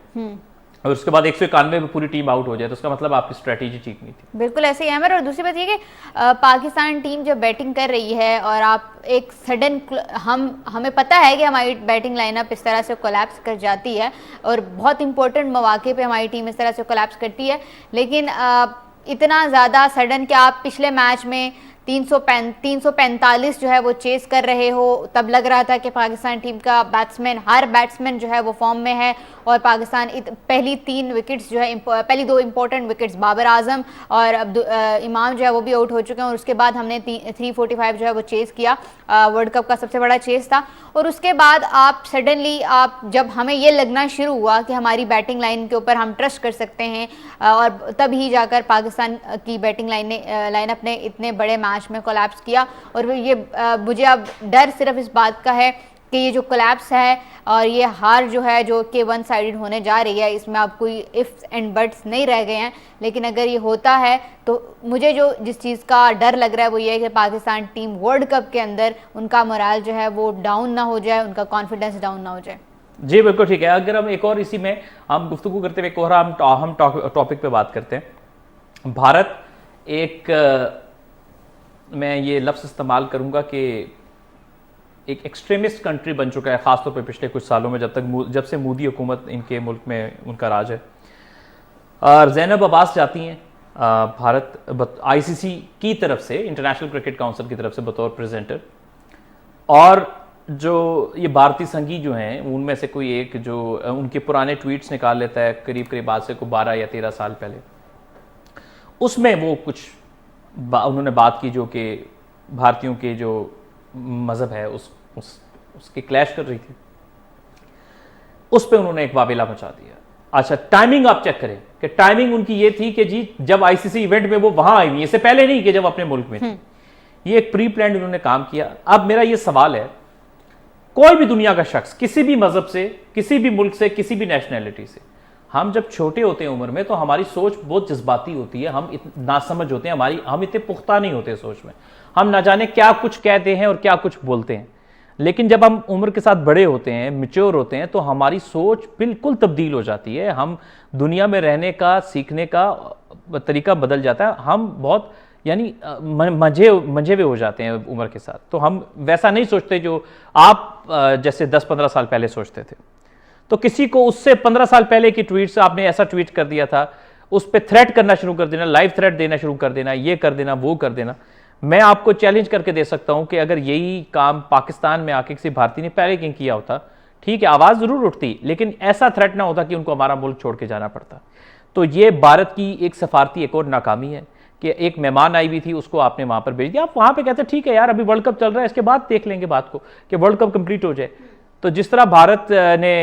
और उसके बाद 191 पे पूरी टीम आउट हो जाए, तो उसका मतलब आपकी स्ट्रेटेजी ठीक नहीं थी। बिल्कुल ऐसे ही है। और दूसरी बात ये कि पाकिस्तान टीम जब बैटिंग कर रही है और आप एक सडन, हमें पता है कि हमारी बैटिंग लाइनअप इस तरह से कोलैप्स कर जाती है, और बहुत इंपॉर्टेंट मौके पे हमारी टीम इस तरह से कोलैप्स करती है, लेकिन इतना ज़्यादा सडन कि आप पिछले मैच में 345 जो है वो चेस कर रहे हो, तब लग रहा था कि पाकिस्तान टीम का हर बैट्समैन जो है वो फॉर्म में है, और पाकिस्तान पहली 3 विकेट्स जो है, पहली 2 इंपॉर्टेंट विकेट्स बाबर आजम और इमाम जो है वो भी आउट हो चुके हैं, और उसके बाद हमने 345 जो है वो चेस किया, वर्ल्ड कप का सबसे बड़ा चेस था। और उसके बाद आप सडनली जब हमें ये लगना शुरू हुआ कि हमारी बैटिंग लाइन के ऊपर हम ट्रस्ट कर सकते हैं, और तब ही जाकर पाकिस्तान की बैटिंग लाइनअप ने इतने बड़े मैच में कोलैप्स किया। और ये मुझे अब डर सिर्फ इस बात का है कि ये जो कोलैप्स है और ये हार जो है, जो कि 1 साइडेड होने जा रही है, इसमें अब कोई इफ्स एंड बट्स नहीं रह गए हैं। लेकिन अगर ये होता है तो मुझे जिस चीज़ का डर लग रहा है वो ये है कि पाकिस्तान टीम वर्ल्ड कप के अंदर उनका मोराल जो है वो डाउन ना हो जाए, उनका कॉन्फिडेंस डाउन ना हो जाए। जी बिल्कुल ठीक है। अगर हम एक और इसी में हम गुफ्तगू करते हुए एक और हम टॉपिक पे बात करते हैं। भारत एक, मैं ये लफ्ज़ इस्तेमाल करूंगा कि एक एक्सट्रीमिस्ट कंट्री बन चुका है, ख़ासतौर पे पिछले कुछ सालों में, जब से मोदी हुकूमत इनके मुल्क में उनका राज है। और ज़ैनब अब्बास जाती हैं भारत ICC की तरफ से, इंटरनेशनल क्रिकेट काउंसिल की तरफ से बतौर प्रेजेंटर, और जो ये भारतीय संघी जो हैं उनमें से कोई एक जो उनके पुराने ट्वीट्स निकाल लेता है करीब आज से को 12 या 13 साल पहले, उसमें वो कुछ उन्होंने बात की जो कि भारतीयों के जो मज़हब है उसके क्लैश कर रही थी, उस पर उन्होंने एक वावेला मचा दिया। अच्छा, टाइमिंग आप चेक करें कि टाइमिंग उनकी ये थी कि जी जब ICC इवेंट में वो वहां आई हुई, इससे पहले नहीं कि जब अपने मुल्क में थी। ये एक प्री प्लान उन्होंने काम किया। अब मेरा ये सवाल है, कोई भी दुनिया का शख्स किसी भी मजहब से, किसी भी मुल्क से, किसी भी नेशनैलिटी से, हम जब छोटे होते हैं उम्र में तो हमारी सोच बहुत जज्बाती होती है, हम नासमझ होते हैं, हम इतने पुख्ता नहीं होते सोच में, हम ना जाने क्या कुछ कहते हैं और क्या कुछ बोलते हैं। लेकिन जब हम उम्र के साथ बड़े होते हैं, मैच्योर होते हैं, तो हमारी सोच बिल्कुल तब्दील हो जाती है, हम दुनिया में रहने का, सीखने का तरीका बदल जाता है, हम बहुत यानी मंझे हुए हो जाते हैं उम्र के साथ। तो हम वैसा नहीं सोचते जो आप जैसे 10-15 साल पहले सोचते थे। तो किसी को उससे 15 साल पहले की ट्वीट से आपने ऐसा ट्वीट कर दिया था, उस पर थ्रेट करना शुरू कर देना, लाइव थ्रेट देना शुरू कर देना, ये कर देना, वो कर देना। मैं आपको चैलेंज करके दे सकता हूं कि अगर यही काम पाकिस्तान में आके किसी भारतीय ने पहले कहीं किया होता, ठीक है आवाज़ ज़रूर उठती, लेकिन ऐसा थ्रेट ना होता कि उनको हमारा मुल्क छोड़ के जाना पड़ता। तो ये भारत की एक सफारती एक और नाकामी है कि एक मेहमान आई हुई थी, उसको आपने वहाँ पर भेज दिया। आप वहाँ पर कहते ठीक है यार अभी वर्ल्ड कप चल रहा है, इसके बाद देख लेंगे बात को कि वर्ल्ड कप कंप्लीट हो जाए। तो जिस तरह भारत ने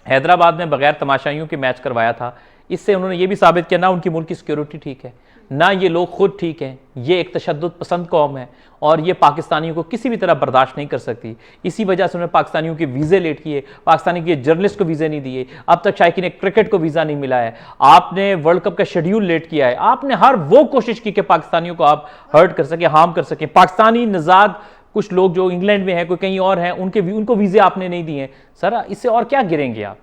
हैदराबाद में बगैर तमाशाइयों के मैच करवाया था, इससे उन्होंने ये भी साबित किया ना उनकी मुल्क की सिक्योरिटी ठीक है, ना ये लोग खुद ठीक हैं, ये एक तशद्दुद पसंद कौम है और ये पाकिस्तानियों को किसी भी तरह बर्दाश्त नहीं कर सकती। इसी वजह से उन्होंने पाकिस्तानियों के वीज़े लेट किए, पाकिस्तानी के जर्नलिस्ट को वीज़े नहीं दिए, अब तक शायकीन क्रिकेट को वीज़ा नहीं मिला है, आपने वर्ल्ड कप का शेड्यूल लेट किया है, आपने हर वो कोशिश की कि पाकिस्तानियों को आप हर्ट कर सके, हार्म कर सके। पाकिस्तानी नज़ाद कुछ लोग जो इंग्लैंड में हैं, कोई कहीं और हैं, उनको वीज़े आपने नहीं दिए। सर इससे और क्या गिरेंगे आप?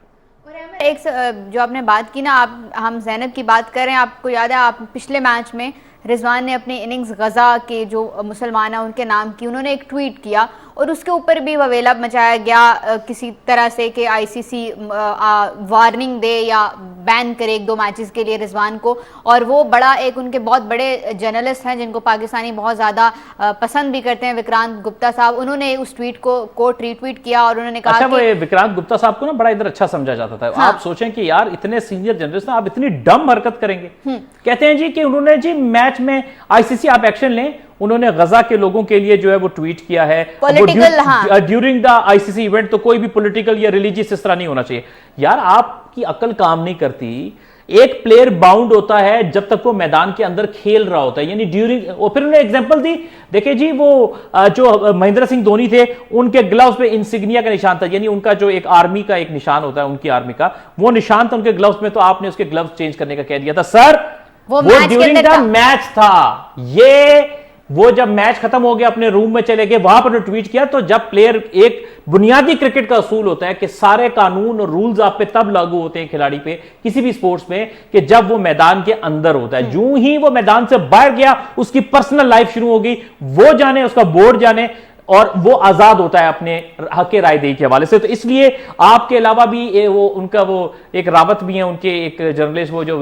एक जो आपने बात की ना, आप हम ज़ैनब की बात कर रहे हैं, आपको याद है आप पिछले मैच में रिजवान ने अपनी इनिंग्स गज़ा के जो मुसलमान हैं उनके नाम की, उन्होंने एक ट्वीट किया और उसके ऊपर भी ववेला मचाया गया किसी तरह से कि आईसीसी वार्निंग दे या बैन करे 1-2 मैचेस के लिए रिजवान को। और वो बड़ा एक उनके बहुत बड़े जर्नलिस्ट हैं जिनको पाकिस्तानी बहुत ज़्यादा पसंद भी करते हैं, विक्रांत गुप्ता साहब, उन्होंने उस ट्वीट को रीट्वीट किया और उन्होंने कहा अच्छा, कि विक्रांत गुप्ता साहब को ना बड़ा इधर अच्छा समझा जाता था। हाँ। आप सोचें कि यार इतने सीनियर जर्नलिस्ट ना आप इतनी डम हरकत करेंगे। कहते हैं जी कि उन्होंने जी मैच में आईसीसी आप एक्शन लें, उन्होंने गजा के लोगों के लिए जो है वो ट्वीट किया है ड्यूरिंग द आईसीसी इवेंट, तो कोई भी पॉलिटिकल या रिलीजियस इस तरह नहीं होना चाहिए। यार आपकी अकल काम नहीं करती, एक प्लेयर बाउंड होता है जब तक वो मैदान के अंदर खेल रहा होता है, यानी ड्यूरिंग। और फिर उन्होंने एग्जांपल दी, देखिए जी वो जो महेंद्र सिंह धोनी थे उनके ग्लव्स पे इंसिग्निया का निशान था, यानी उनका जो एक आर्मी का एक निशान होता है, उनकी आर्मी का वो निशान था उनके ग्लव्स में, तो आपने उसके ग्लव्स चेंज करने का कह दिया था। सर वो ड्यूरिंग द मैच था, ये वो जब मैच खत्म हो गया अपने रूम में चले गए, वहां पर ट्वीट किया। तो जब प्लेयर, एक बुनियादी क्रिकेट का असूल होता है कि सारे कानून और रूल्स आप पे तब लागू होते हैं खिलाड़ी पे किसी भी स्पोर्ट्स में कि जब वो मैदान के अंदर होता है। जो ही वो मैदान से बाहर गया उसकी पर्सनल लाइफ शुरू हो गई, वो जाने, उसका बोर्ड जाने, और वो आजाद होता है अपने हक के राय दही के हवाले से। तो इसलिए आपके अलावा भी वो उनका वो एक रावत भी है, उनके एक जर्नलिस्ट, वो जो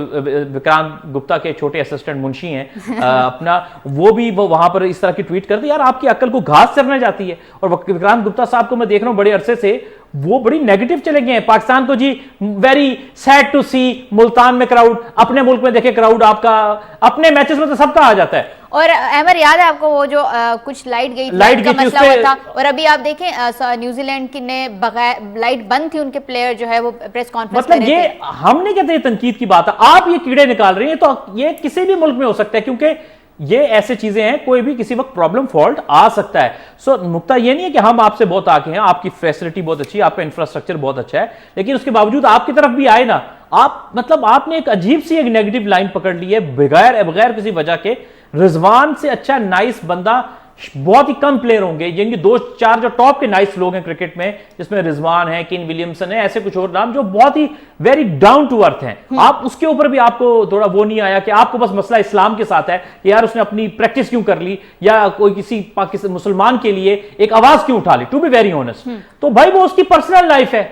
विक्रांत गुप्ता के छोटे असिस्टेंट मुंशी हैं अपना, वो भी वो वहां पर इस तरह की ट्वीट करते। यार आपकी अक्ल को घास चरने जाती है। और विक्रांत गुप्ता साहब को मैं देख रहा हूं बड़े अरसे से, वो बड़ी नेगेटिव चले गए हैं पाकिस्तान को। जी वेरी सैड टू सी, मुल्तान में क्राउड, अपने मुल्क में देखे क्राउड आपका, अपने मैचेस में तो सबका आ जाता है। और अमर याद है आपको वो जो कुछ लाइट गई का मसला हुआ था, और अभी आप देखें न्यूजीलैंड की ने बगैर लाइट बंद थी, उनके प्लेयर जो है वो प्रेस कॉन्फ्रेंस मतलब ये हम नहीं कहते तनकीद की बात है, आप ये कीड़े निकाल रही हैं, तो ये किसी भी मुल्क में हो सकता है, क्योंकि ये ऐसे चीजें हैं, कोई भी किसी वक्त प्रॉब्लम फॉल्ट आ सकता है। सो नुकता ये नहीं है कि हम आपसे बहुत आगे हैं, आपकी फैसिलिटी बहुत अच्छी है, आपका इंफ्रास्ट्रक्चर बहुत अच्छा है, लेकिन उसके बावजूद आपकी तरफ भी आए ना आप, मतलब आपने एक अजीब सी एक नेगेटिव लाइन पकड़ ली है बगैर किसी वजह के। रिजवान से अच्छा नाइस बंदा बहुत ही कम प्लेयर होंगे, यानी 2-4 जो टॉप के नाइस लोग हैं क्रिकेट में, जिसमें रिजवान है, केन विलियमसन है, ऐसे कुछ और नाम जो बहुत ही वेरी डाउन टू अर्थ हैं। आप उसके ऊपर भी आपको थोड़ा वो नहीं आया कि आपको बस मसला इस्लाम के साथ है कि यार उसने अपनी प्रैक्टिस क्यों कर ली, या कोई किसी पाकिस्तान मुसलमान के लिए एक आवाज क्यों उठा ली। टू बी वेरी ऑनेस्ट, तो भाई वो उसकी पर्सनल लाइफ है।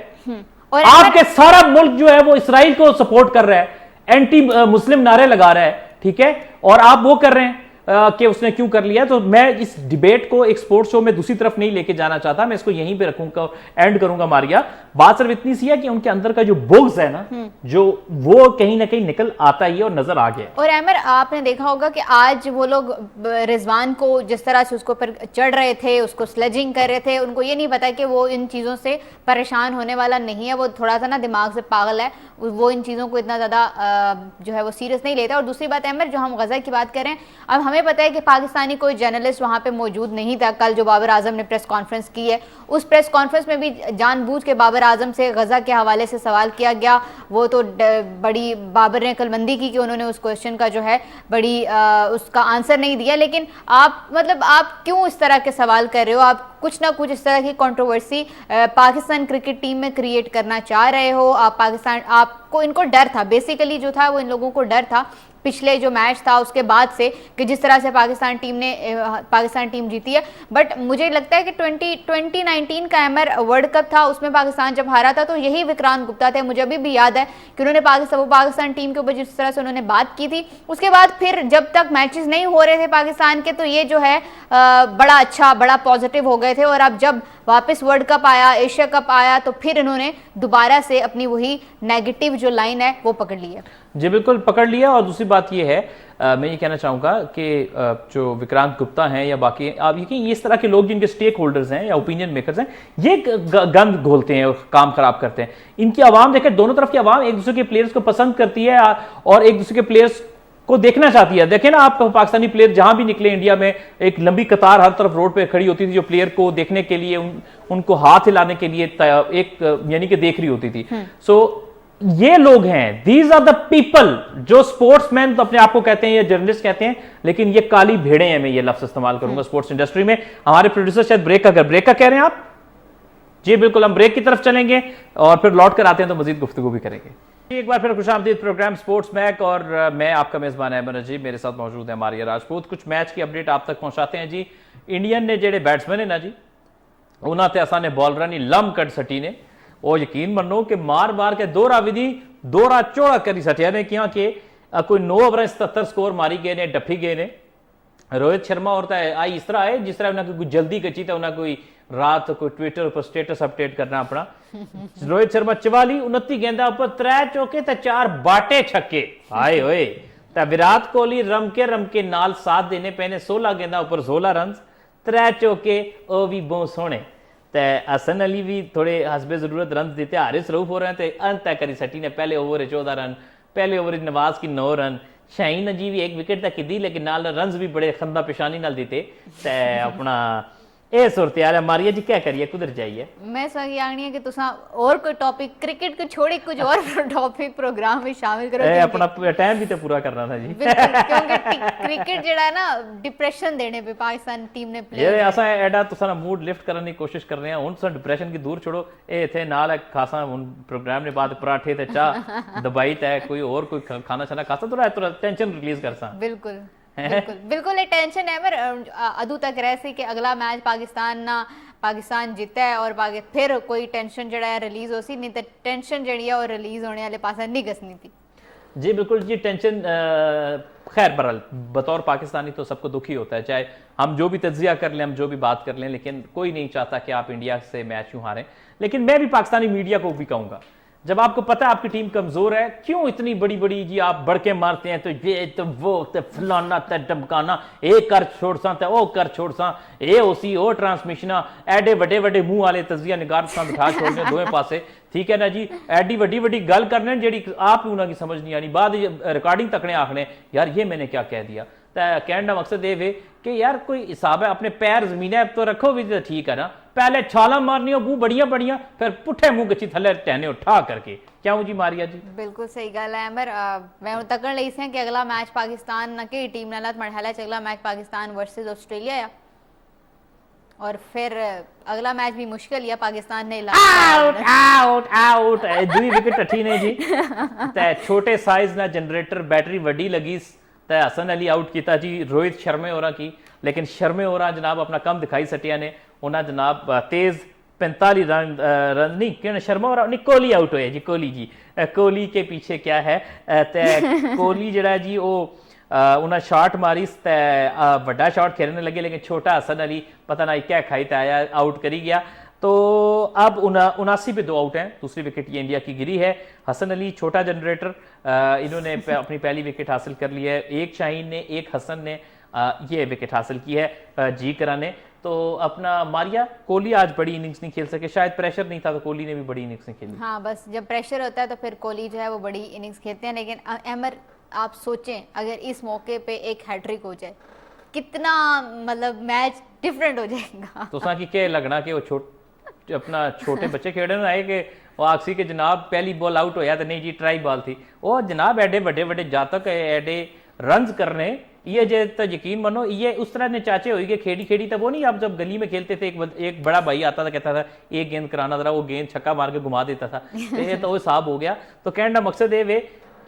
और आपके सारा मुल्क जो है वो इसराइल को सपोर्ट कर रहा है, एंटी मुस्लिम नारे लगा रहा है, ठीक है, और आप वो कर रहे हैं कि उसने क्यों कर लिया। तो मैं इस डिबेट को एक स्पोर्ट्स शो में दूसरी तरफ नहीं लेके जाना चाहता, मैं इसको यहीं पे रखूंगा, एंड करूंगा मारिया। बात सिर्फ इतनी सी है कि उनके अंदर का जो बुग्ज है ना, जो वो कहीं ना कहीं निकल आता ही है और नजर आ गया। और अमर आपने देखा होगा कि आज वो लोग रिजवान को जिस तरह से उसको पर चढ़ रहे थे, उसको स्लेजिंग कर रहे थे, उनको ये नहीं पता कि वो इन चीज़ों से परेशान होने वाला नहीं है, वो थोड़ा सा ना दिमाग से पागल है, वो इन चीज़ों को इतना ज़्यादा जो है वो सीरियस नहीं लेता। और दूसरी बात अमर, जो हम गज़ा की बात कर रहे हैं, अब हमें पता है कि पाकिस्तानी कोई जर्नलिस्ट वहाँ पे मौजूद नहीं था। कल जो बाबर आजम ने प्रेस कॉन्फ्रेंस की है, उस प्रेस कॉन्फ्रेंस में भी जानबूझ के बाबर आजम से गज़ा के हवाले से सवाल किया गया। वो तो बड़ी बाबर ने कलमंदी की कि उन्होंने उस क्वेश्चन का जो है बड़ी उसका आंसर नहीं दिया। लेकिन आप मतलब आप क्यों इस तरह के सवाल कर रहे हो? आप कुछ ना कुछ इस तरह की कंट्रोवर्सी पाकिस्तान क्रिकेट टीम में क्रिएट करना चाह रहे हो। आप पाकिस्तान, आपको इनको डर था, बेसिकली जो था वो इन लोगों को डर था पिछले जो मैच था उसके बाद से, कि जिस तरह से पाकिस्तान टीम जीती है। बट मुझे लगता है कि 2019 का अमर वर्ल्ड कप था, उसमें पाकिस्तान जब हारा था तो यही विक्रांत गुप्ता थे, मुझे अभी भी याद है कि उन्होंने पाकिस्तान टीम के ऊपर जिस तरह से उन्होंने बात की थी। उसके बाद फिर जब तक मैचेस नहीं हो रहे थे पाकिस्तान के, तो ये जो है बड़ा अच्छा, बड़ा पॉजिटिव हो गए थे। और अब जब वापस वर्ल्ड कप आया, एशिया कप आया, तो फिर इन्होंने दोबारा से अपनी वही नेगेटिव जो लाइन है वो पकड़ ली है। जी बिल्कुल पकड़ लिया। और दूसरी बात ये है, मैं ये कहना चाहूँगा कि जो विक्रांत गुप्ता हैं या बाकी आप ये इस तरह के लोग जिनके स्टेक होल्डर्स हैं या ओपिनियन मेकर्स हैं, ये गंद घोलते हैं, काम खराब करते हैं। इनकी आवाम देखें, दोनों तरफ की आवाम एक दूसरे के प्लेयर्स को पसंद करती है और एक दूसरे के प्लेयर्स को देखना चाहती है। देखें ना आप, पाकिस्तानी प्लेयर जहां भी निकले इंडिया में, एक लंबी कतार हर तरफ रोड पे खड़ी होती थी जो प्लेयर को देखने के लिए, उनको हाथ हिलाने के लिए एक यानी कि देख रही होती थी। सो ये लोग हैं, दीज आर द पीपल जो स्पोर्ट्समैन तो अपने आप को कहते हैं या जर्नलिस्ट कहते हैं, लेकिन ये काली भेड़े हैं, मैं ये लफ्ज इस्तेमाल करूंगा स्पोर्ट्स इंडस्ट्री में। हमारे प्रोड्यूसर शायद ब्रेक का कह रहे हैं आप। जी बिल्कुल, हम ब्रेक की तरफ चलेंगे और फिर लौट कर आते हैं तो मजीद गुफ्तगू भी करेंगे। एक बार फिर खुशामदीद प्रोग्राम स्पोर्ट्स मैक, और मैं आपका मेजबान अहमद अजीब, मेरे साथ मौजूद है मारिया राजपूत। कुछ मैच की अपडेट आप तक पहुंचाते हैं जी। इंडियन ने जेडे बैट्समैन है ना जी, उन्होंने ते असा ने बॉलर ने लम कट सटी ने, और यकीन मनो कि मार मार के दोहरा विधि दोहरा चौड़ा करी सटिया ने, क्या कि कोई 9 ओवर 77 स्कोर मारी गए ने, डफी गए ने। रोहित शर्मा और आई इस तरह है जिस तरह उन्हें कोई जल्दी कची था, उन्हें कोई रात कोई ट्विटर पर स्टेटस अपडेट करना अपना। रोहित शर्मा 44 29 गेंदा पर 3 चौके ते 4 बाटे छक्के, हाय होए। विराट कोहली रमके नाल साथ देने पैने, 16 गेंदा ऊपर 16 रन, 3 चौके, ओ भी बहुत सोहने। हसन अली भी थोड़े हसबे जरूरत रन देते, हारिस रऊफ हो रहे थे, अंत तय करी सटी ने। पहले ओवर 14 रन, पहले ओवर नवाज की 9 रन, शाहीन अजी भी 1 विकेट तक दी, लेकिन नाल रन भी बड़े खंदा पेशानी नाल देते। अपना ये सूरत यार है मारिया जी, क्या करिए, कुधर जाइए। मैं सही आनी है कि तुसा और कोई टॉपिक क्रिकेट को छोड़ी कुछ और टॉपिक प्रोग्राम में शामिल करो। अपना टाइम भी तो पूरा करना था जी। क्योंकि क्रिकेट जेड़ा है ना डिप्रेशन देने पे पाकिस्तान टीम ने प्ले ये असा एडा तुसा ना मूड लिफ्ट करने की कोशिश कर रहे हैं। हुन तुसा डिप्रेशन की दूर छोड़ो, ए थे नाल खासा हुन प्रोग्राम ने बाद पराठे ते चाह दबाई ते कोई और कोई खाना छाना खासा तो टेंशन रिलीज करसा। बिल्कुल बिल्कुल ये टेंशन है। मेरे अदू तक रह सी कि अगला मैच पाकिस्तान जीता है और फिर कोई टेंशन जड़ा है रिलीज हो सी, नहीं तो टेंशन जड़ी है और रिलीज होने वाले पास नहीं गसनी थी। जी बिल्कुल जी, टेंशन खैर बहरहाल बतौर पाकिस्तानी तो सबको दुखी होता है, चाहे हम जो भी तज्जिया कर लें, हम जो भी बात कर लें, लेकिन कोई नहीं चाहता कि आप इंडिया से मैच यूं हारें। लेकिन मैं भी पाकिस्तानी मीडिया को भी कहूंगा, जब आपको पता है आपकी टीम कमजोर है, क्यों इतनी बड़ी बड़ी जी आप बढ़ के मारते हैं, तो ये तो वो तो फलाना तो डमकाना, ए कर छोड़ सा तो ओ कर छोड़ सा, ए ओसी ओ ट्रांसमिशना, एडे वड्डे वड्डे मुंह वाले तजिया निगार सा बिठा छोड़ने दोवें पासे, ठीक है ना जी। एडी वड्डी वड्डी गल करने जेडी आप ही उन्होंने समझ नहीं आनी, बाद रिकॉर्डिंग तकने आखने यार ये मैंने क्या कह दिया। तो कहने का मकसद ये कि यार कोई हिसाब है, अपने पैर जमीन है तो रखो भी तो ठीक है ना। पहले छाला मारनी हो मुंह बढ़िया बढ़िया, फिर पुठे मुंह गची थले टहने उठा करके, क्या हूँ जी मारिया जी। बिल्कुल सही गल है अमर। मैं तकन लई से कि अगला मैच पाकिस्तान ना की टीम नाल मरहला च अगला मैच पाकिस्तान वर्सेस ऑस्ट्रेलिया है, और फिर अगला मैच भी मुश्किल है। पाकिस्तान ने आउट दुई विकेट अठी ने जी। ते छोटे साइज ना जनरेटर बैटरी वड्डी लगी, ते हसन अली आउट किया जी रोहित शर्मा होरा की, लेकिन शर्मा होरा जनाब अपना कम दिखाई सटिया ने। उन्हें जनाब तेज 45 रन नहीं कहना शर्मा और नहीं कोहली आउट होया जी। कोहली के पीछे क्या है, कोहली जड़ा जी वो उन्हें शॉट मारी, बड़ा शॉट खेलने लगे, लेकिन छोटा हसन अली पता नहीं क्या खाई आया आउट करी गया। तो अब 79 पे 2 आउट हैं, दूसरी विकेट ये इंडिया की गिरी है। हसन अली छोटा जनरेटर, इन्होंने अपनी पहली विकेट हासिल कर ली है। एक शाहीन ने एक हसन ने ये विकेट हासिल की है जी कराने। तो अपना मारिया कोहली आज बड़ी इनिंग्स नहीं खेल सके, शायद प्रेशर नहीं था तो कोहली ने भी बड़ी इनिंग्स नहीं खेली। हाँ बस जब प्रेशर होता है तो फिर कोहली जो है वो बड़ी इनिंग्स खेलते हैं। लेकिन अमर आप सोचें अगर इस मौके पे एक हैट्रिक हो जाए कितना मतलब मैच डिफरेंट हो जाएगा। तो सा की क्या लगना कि वो अपना छोटे बच्चे खेल रहे आए कि वो आखसी के जनाब पहली बॉल आउट होया तो नहीं जी ट्राई बॉल थी, वो जनाब एडे बड़े बड़े जातक एडे रन करने, ये जे तो यकीन मानो ये उस तरह ने चाचे हुई कि खेड़ी खेड़ी तब वो नहीं, आप जब गली में खेलते थे एक बड़ा भाई आता था कहता था एक गेंद कराना था, वो गेंद छक्का मार के घुमा देता था, तो ये तो वो हिसाब हो गया। तो कहने का मकसद है वे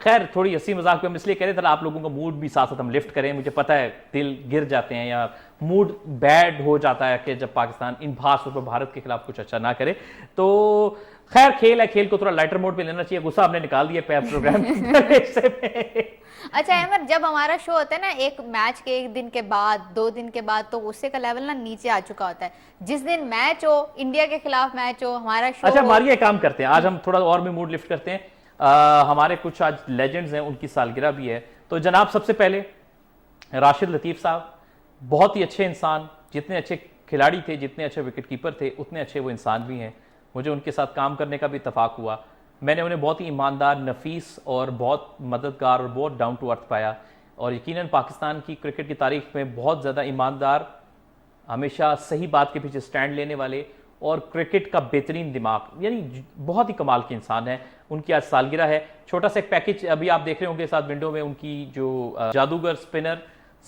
खैर थोड़ी हंसी मजाक पे हम इसलिए कह रहे थे आप लोगों का मूड भी साथ साथ हम लिफ्ट करें। मुझे पता है दिल गिर जाते हैं या मूड बैड हो जाता है कि जब पाकिस्तान इन खास तौर पर भारत के खिलाफ कुछ अच्छा ना करे। तो खैर खेल है, खेल को थोड़ा लाइटर मोड पे लेना चाहिए, गुस्सा हमने निकाल दिया पैर प्रोग्राम से। अच्छा अहमद, जब हमारा शो होता है ना एक मैच के एक दिन के बाद 2 दिन के बाद, तो गुस्से का लेवल ना नीचे आ चुका होता है। जिस दिन मैच हो, इंडिया के खिलाफ मैच हो, हमारा शो अच्छा मारिया काम करते हैं, आज हम थोड़ा और भी मूड लिफ्ट करते हैं। हमारे कुछ आज लेजेंड्स हैं, उनकी सालगिरह भी है। तो जनाब सबसे पहले राशिद लतीफ साहब, बहुत ही अच्छे इंसान, जितने अच्छे खिलाड़ी थे, जितने अच्छे विकेट कीपर थे, उतने अच्छे वो इंसान भी हैं। मुझे उनके साथ काम करने का भी इत्तेफाक हुआ। मैंने उन्हें बहुत ही ईमानदार, नफीस और बहुत मददगार और बहुत डाउन टू अर्थ पाया। और यकीनन पाकिस्तान की क्रिकेट की तारीख में बहुत ज़्यादा ईमानदार, हमेशा सही बात के पीछे स्टैंड लेने वाले और क्रिकेट का बेहतरीन दिमाग, यानी बहुत ही कमाल के इंसान है। उनकी आज सालगिरह है। छोटा सा एक पैकेज अभी आप देख रहे होंगे साथ विंडो में, उनकी जो जादूगर स्पिनर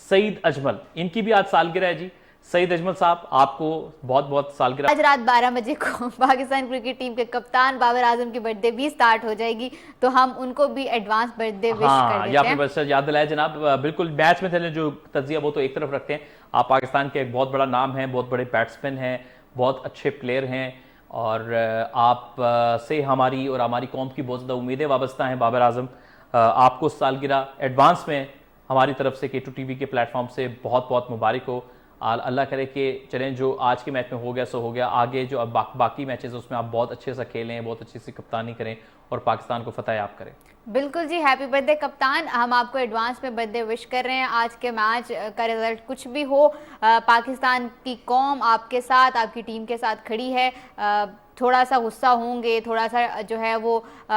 सईद अजमल, इनकी भी आज सालगिरह है जी। सईद अजमल साहब, आपको बहुत बहुत सालगिरह। आज रात 12 बजे को पाकिस्तान क्रिकेट टीम के कप्तान बाबर आजम की बर्थडे भी स्टार्ट हो जाएगी, तो हम उनको भी एडवांस बर्थडे विश कर देते हैं। बस याद दिलाया जनाब। बिल्कुल, मैच में चले जो तजिया वो तो एक तरफ रखते हैं, आप पाकिस्तान के एक बहुत बड़ा नाम है, बहुत बड़े बैट्समैन हैं, बहुत अच्छे प्लेयर हैं, और आप से हमारी और हमारी कौम की बहुत ज़्यादा उम्मीदें वाबस्ता हैं। बाबर आजम, आपको सालगिरह एडवांस में हमारी तरफ से K2 TV के प्लेटफॉर्म से बहुत बहुत मुबारक हो। अल्लाह करे कि चलें, जो आज के मैच में हो गया सो हो गया, आगे जो अब बाकी मैचेस उसमें आप बहुत अच्छे से खेलें, बहुत अच्छी सी कप्तानी करें और पाकिस्तान को फतह याब करें। बिल्कुल जी, हैप्पी बर्थडे कप्तान, हम आपको एडवांस में बर्थडे विश कर रहे हैं। आज के मैच का रिजल्ट कुछ भी हो, पाकिस्तान की कौम आपके साथ, आपकी टीम के साथ खड़ी है। थोड़ा सा गुस्सा होंगे, थोड़ा सा जो है वो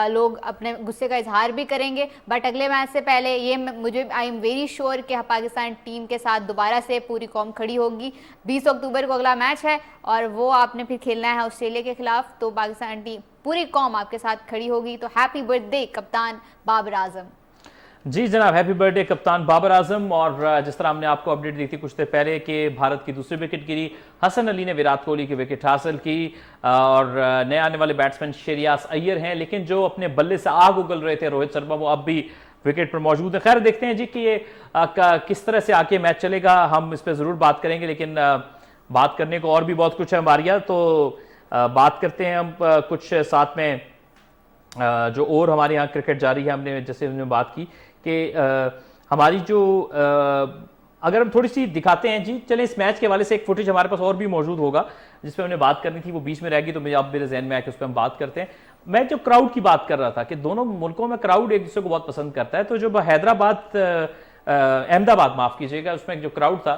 लोग अपने गुस्से का इजहार भी करेंगे, बट अगले मैच से पहले ये मुझे आई एम वेरी श्योर कि पाकिस्तान टीम के साथ दोबारा से पूरी कौम खड़ी होगी। 20 अक्टूबर को अगला मैच है और वो आपने फिर खेलना है ऑस्ट्रेलिया के खिलाफ, तो पाकिस्तान टीम पूरी कौम आपके साथ खड़ी होगी। तो हैप्पी बर्थडे कप्तान बाबर आजम। जी जनाब, हैप्पी बर्थडे कप्तान बाबर आजम। और जिस तरह हमने आपको अपडेट दी थी कुछ देर पहले कि भारत की दूसरी विकेट गिरी, हसन अली ने विराट कोहली की विकेट हासिल की, और नए आने वाले बैट्समैन शेरियास अय्यर हैं, लेकिन जो अपने बल्ले से आग उगल रहे थे रोहित शर्मा, वो अब भी विकेट पर मौजूद है। खैर देखते हैं जी कि ये किस तरह से आके मैच चलेगा, हम इस पर ज़रूर बात करेंगे, लेकिन बात करने को और भी बहुत कुछ है मारिया। तो बात करते हैं हम कुछ साथ में जो और हमारे यहाँ क्रिकेट जारी है। हमने जैसे हमने बात की कि हमारी जो अगर हम थोड़ी सी दिखाते हैं जी, चलें इस मैच के हवाले से एक फुटेज हमारे पास और भी मौजूद होगा जिस पे हमने बात करनी थी, वो बीच में रहेगी, तो मुझे अब मेरे जहन में आके उस पर हम बात करते हैं। मैं जो क्राउड की बात कर रहा था कि दोनों मुल्कों में क्राउड एक दूसरे को बहुत पसंद करता है, तो जब हैदराबाद अहमदाबाद माफ कीजिएगा, उसमें जो क्राउड था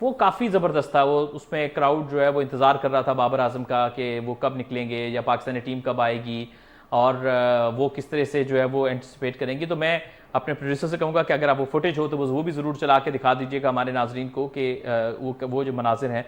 वो काफ़ी ज़बरदस्त था। वो उसमें क्राउड जो है वो इंतज़ार कर रहा था बाबर आजम का कि वो कब निकलेंगे या पाकिस्तानी टीम कब आएगी और वो किस तरह से जो है वो एंटिसिपेट करेंगी। तो मैं अपने प्रोड्यूसर से कहूँगा कि अगर आप वो फुटेज हो तो वो भी ज़रूर चला के दिखा दीजिएगा हमारे नाजरीन को कि वो जो मनाजिर हैं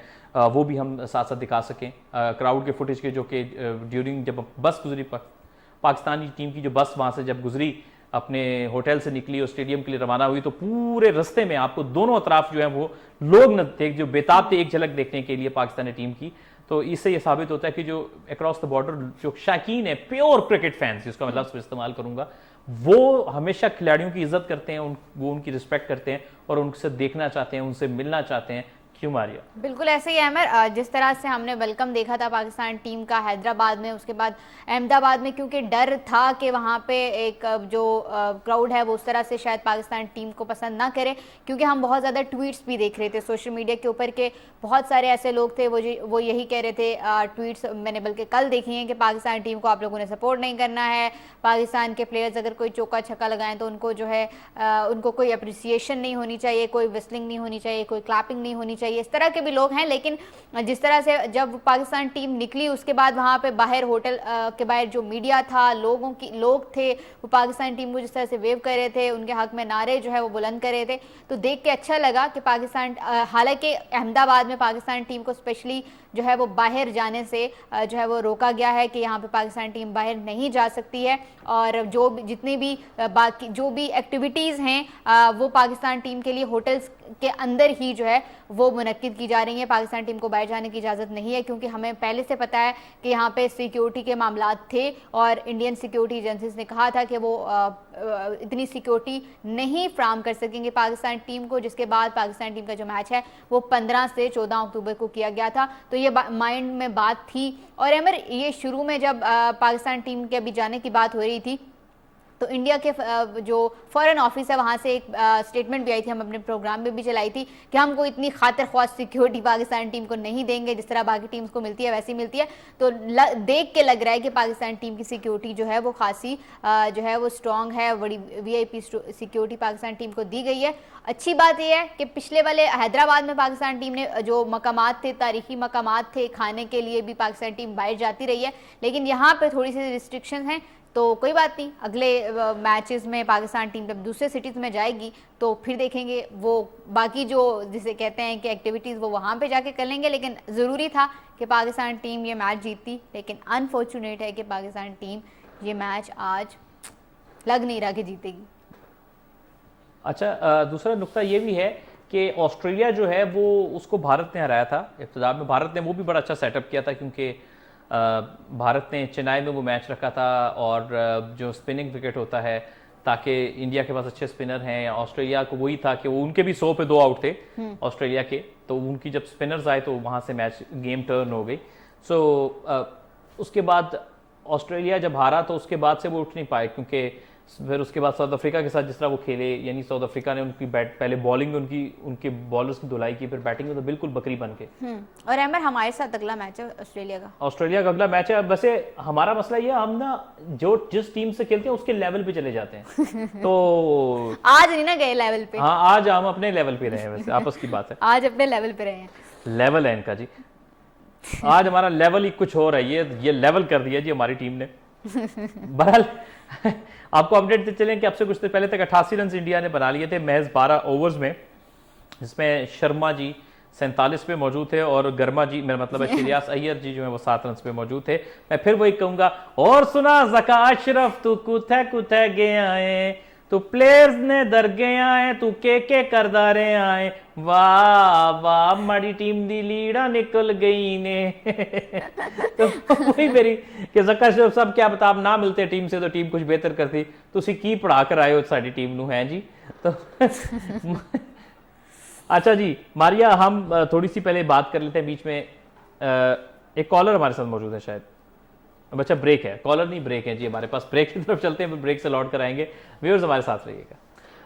वो भी हम साथ साथ दिखा सकें, क्राउड के फुटेज के, जो कि ड्यूरिंग जब बस गुजरी, पाकिस्तानी टीम की जो बस वहाँ से जब गुजरी, अपने होटल से निकली और स्टेडियम के लिए रवाना हुई, तो पूरे रास्ते में आपको दोनों अतराफ जो है वो लोग न थे जो बेताब थे एक झलक देखने के लिए पाकिस्तानी टीम की। तो इससे ये साबित होता है कि जो अक्रॉस द बॉर्डर जो शाकीन है, प्योर क्रिकेट फैंस जिसका मैं लफ्ज़ इस्तेमाल करूंगा, वो हमेशा खिलाड़ियों की इज्जत करते हैं, वो उनकी रिस्पेक्ट करते हैं और उनसे देखना चाहते हैं, उनसे मिलना चाहते हैं। क्यों मारिया? बिल्कुल ऐसे ही अहमर, जिस तरह से हमने वेलकम देखा था पाकिस्तान टीम का हैदराबाद में, उसके बाद अहमदाबाद में क्योंकि डर था कि वहाँ पे एक जो क्राउड है वो उस तरह से शायद पाकिस्तान टीम को पसंद ना करे, क्योंकि हम बहुत ज़्यादा ट्वीट्स भी देख रहे थे सोशल मीडिया के ऊपर के बहुत सारे ऐसे लोग थे वो यही कह रहे थे, ट्वीट्स मैंने बल्कि कल देखी हैं कि पाकिस्तान टीम को आप लोगों ने सपोर्ट नहीं करना है, पाकिस्तान के प्लेयर्स अगर कोई चौका छक्का लगाएं तो उनको जो है उनको कोई अप्रिसिएशन नहीं होनी चाहिए, कोई विस्लिंग नहीं होनी चाहिए, कोई क्लैपिंग नहीं होनी चाहिए। इस तरह के भी लोग हैं। लेकिन जिस तरह से जब पाकिस्तान टीम निकली उसके बाद वहाँ पे बाहर होटल के बाहर जो मीडिया था, लोग थे, वो पाकिस्तान टीम को जिस तरह से वेव कर रहे थे, उनके हक में नारे जो है वो बुलंद कर रहे थे, तो देख के अच्छा लगा कि पाकिस्तान, हालांकि अहमदाबाद में पाकिस्तान टीम को स्पेशली जो है वो बाहर जाने से जो है वो रोका गया है कि यहाँ पे पाकिस्तान टीम बाहर नहीं जा सकती है, और जितनी भी बाकी जो भी एक्टिविटीज़ हैं वो पाकिस्तान टीम के लिए होटल्स के अंदर ही जो है वो मुनक्किद की जा रही हैं। पाकिस्तान टीम को बाहर जाने की इजाज़त नहीं है, क्योंकि हमें पहले से पता है कि यहाँ पे सिक्योरिटी के मामला थे और इंडियन सिक्योरिटी एजेंसीज ने कहा था कि वो इतनी सिक्योरिटी नहीं फ्राहम कर सकेंगे पाकिस्तान टीम को, जिसके बाद पाकिस्तान टीम का जो मैच है वो 15 से 14 अक्टूबर को किया गया था। तो ये माइंड में बात थी। और अमर, ये शुरू में जब पाकिस्तान टीम के अभी जाने की बात हो रही थी तो इंडिया के जो फॉरेन ऑफिस है वहाँ से एक स्टेटमेंट भी आई थी, हम अपने प्रोग्राम में भी चलाई थी कि हम कोई इतनी खातिर ख्वाह सिक्योरिटी पाकिस्तान टीम को नहीं देंगे, जिस तरह बाकी टीम्स को मिलती है वैसी मिलती है। तो देख के लग रहा है कि पाकिस्तान टीम की सिक्योरिटी जो है वो खासी जो है वो स्ट्रॉन्ग है, बड़ी VIP सिक्योरिटी पाकिस्तान टीम को दी गई है। अच्छी बात यह है कि पिछले वाले हैदराबाद में पाकिस्तान टीम ने जो मकामात थे, तारीखी मकामात थे, खाने के लिए भी पाकिस्तान टीम बाहर जाती रही है, लेकिन यहाँ पर थोड़ी सी रिस्ट्रिक्शन हैं। तो कोई बात नहीं, अगले मैचेस में पाकिस्तान टीम जब दूसरे सिटीज़ में जाएगी तो फिर देखेंगे वो बाकी जो जिसे कहते हैं कि एक्टिविटीज़ वो वहाँ पे जाके कर लेंगे। लेकिन ज़रूरी था कि पाकिस्तान टीम ये मैच जीतती, लेकिन अनफॉर्चुनेट है कि पाकिस्तान टीम ये मैच आज लग नहीं रहा कि जीतेगी। अच्छा, दूसरा नुक्ता ये भी है कि ऑस्ट्रेलिया जो है वो उसको भारत ने हराया था इब्तिदा में। भारत ने वो भी बड़ा अच्छा सेटअप किया था, क्योंकि भारत ने चेन्नई में वो मैच रखा था और जो स्पिनिंग विकेट होता है, ताकि इंडिया के पास अच्छे स्पिनर हैं। ऑस्ट्रेलिया को वही था कि वो उनके भी 100 पे 2 आउट थे ऑस्ट्रेलिया के, तो उनकी जब स्पिनर्स आए तो वहाँ से मैच गेम टर्न हो गई। सो उसके बाद ऑस्ट्रेलिया जब हारा तो उसके बाद से वो उठ नहीं पाए, क्योंकि फिर उसके बाद साउथ अफ्रीका के साथ जिस तरह वो खेले, यानी साउथ अफ्रीका ने उनकी पहले बॉलिंग में उनके बॉलर्स की धुलाई की, फिर बैटिंग में तो बिल्कुल बकरी बन के। और अमर, हमारे साथ अगला मैच है ऑस्ट्रेलिया का अगला मैच है। वैसे हमारा मसला ये, हम ना जो जिस टीम से खेलते हैं उसके लेवल पे चले जाते हैं तो आज नहीं ना गए लेवल पे। हाँ, आज हम अपने लेवल पे रहे हैं, वैसे आपस की बात है। आज अपने लेवल पे रहे हैं। लेवल है इनका जी, आज हमारा लेवल ही कुछ और है। ये लेवल कर दिया जी हमारी टीम ने। बहरहाल आपको अपडेट देते चलें कि अब से कुछ देर पहले तक 88 रन इंडिया ने बना लिए थे महज 12 ओवर्स में, जिसमें शर्मा जी 47 पे मौजूद थे और गर्मा जी, मेरा मतलब है श्रेयास अय्यर जी जो है वो 7 रन पे मौजूद थे। मैं फिर वही कहूंगा, और सुना जका अशरफ तू कुथे कुथे गया है, तू प्लेयर्स ने दर गया है, तू के करदारे आए, वाह वाह माड़ी टीम दी लीड़ा निकल गई ने। तो वही मेरी कि जका अशरफ साहब क्या बता, ना मिलते टीम से तो टीम कुछ बेहतर करती, तुसी की पढ़ा कर आए हो साडी टीम नू है जी। तो अच्छा जी मारिया, हम थोड़ी सी पहले बात कर लेते हैं, बीच में एक कॉलर हमारे साथ मौजूद है शायद। अच्छा, ब्रेक है, कॉलर नहीं ब्रेक है जी हमारे पास। ब्रेक की तरफ चलते हैं, ब्रेक से लौट कर आएंगे। व्यूअर्स हमारे साथ रहिएगा।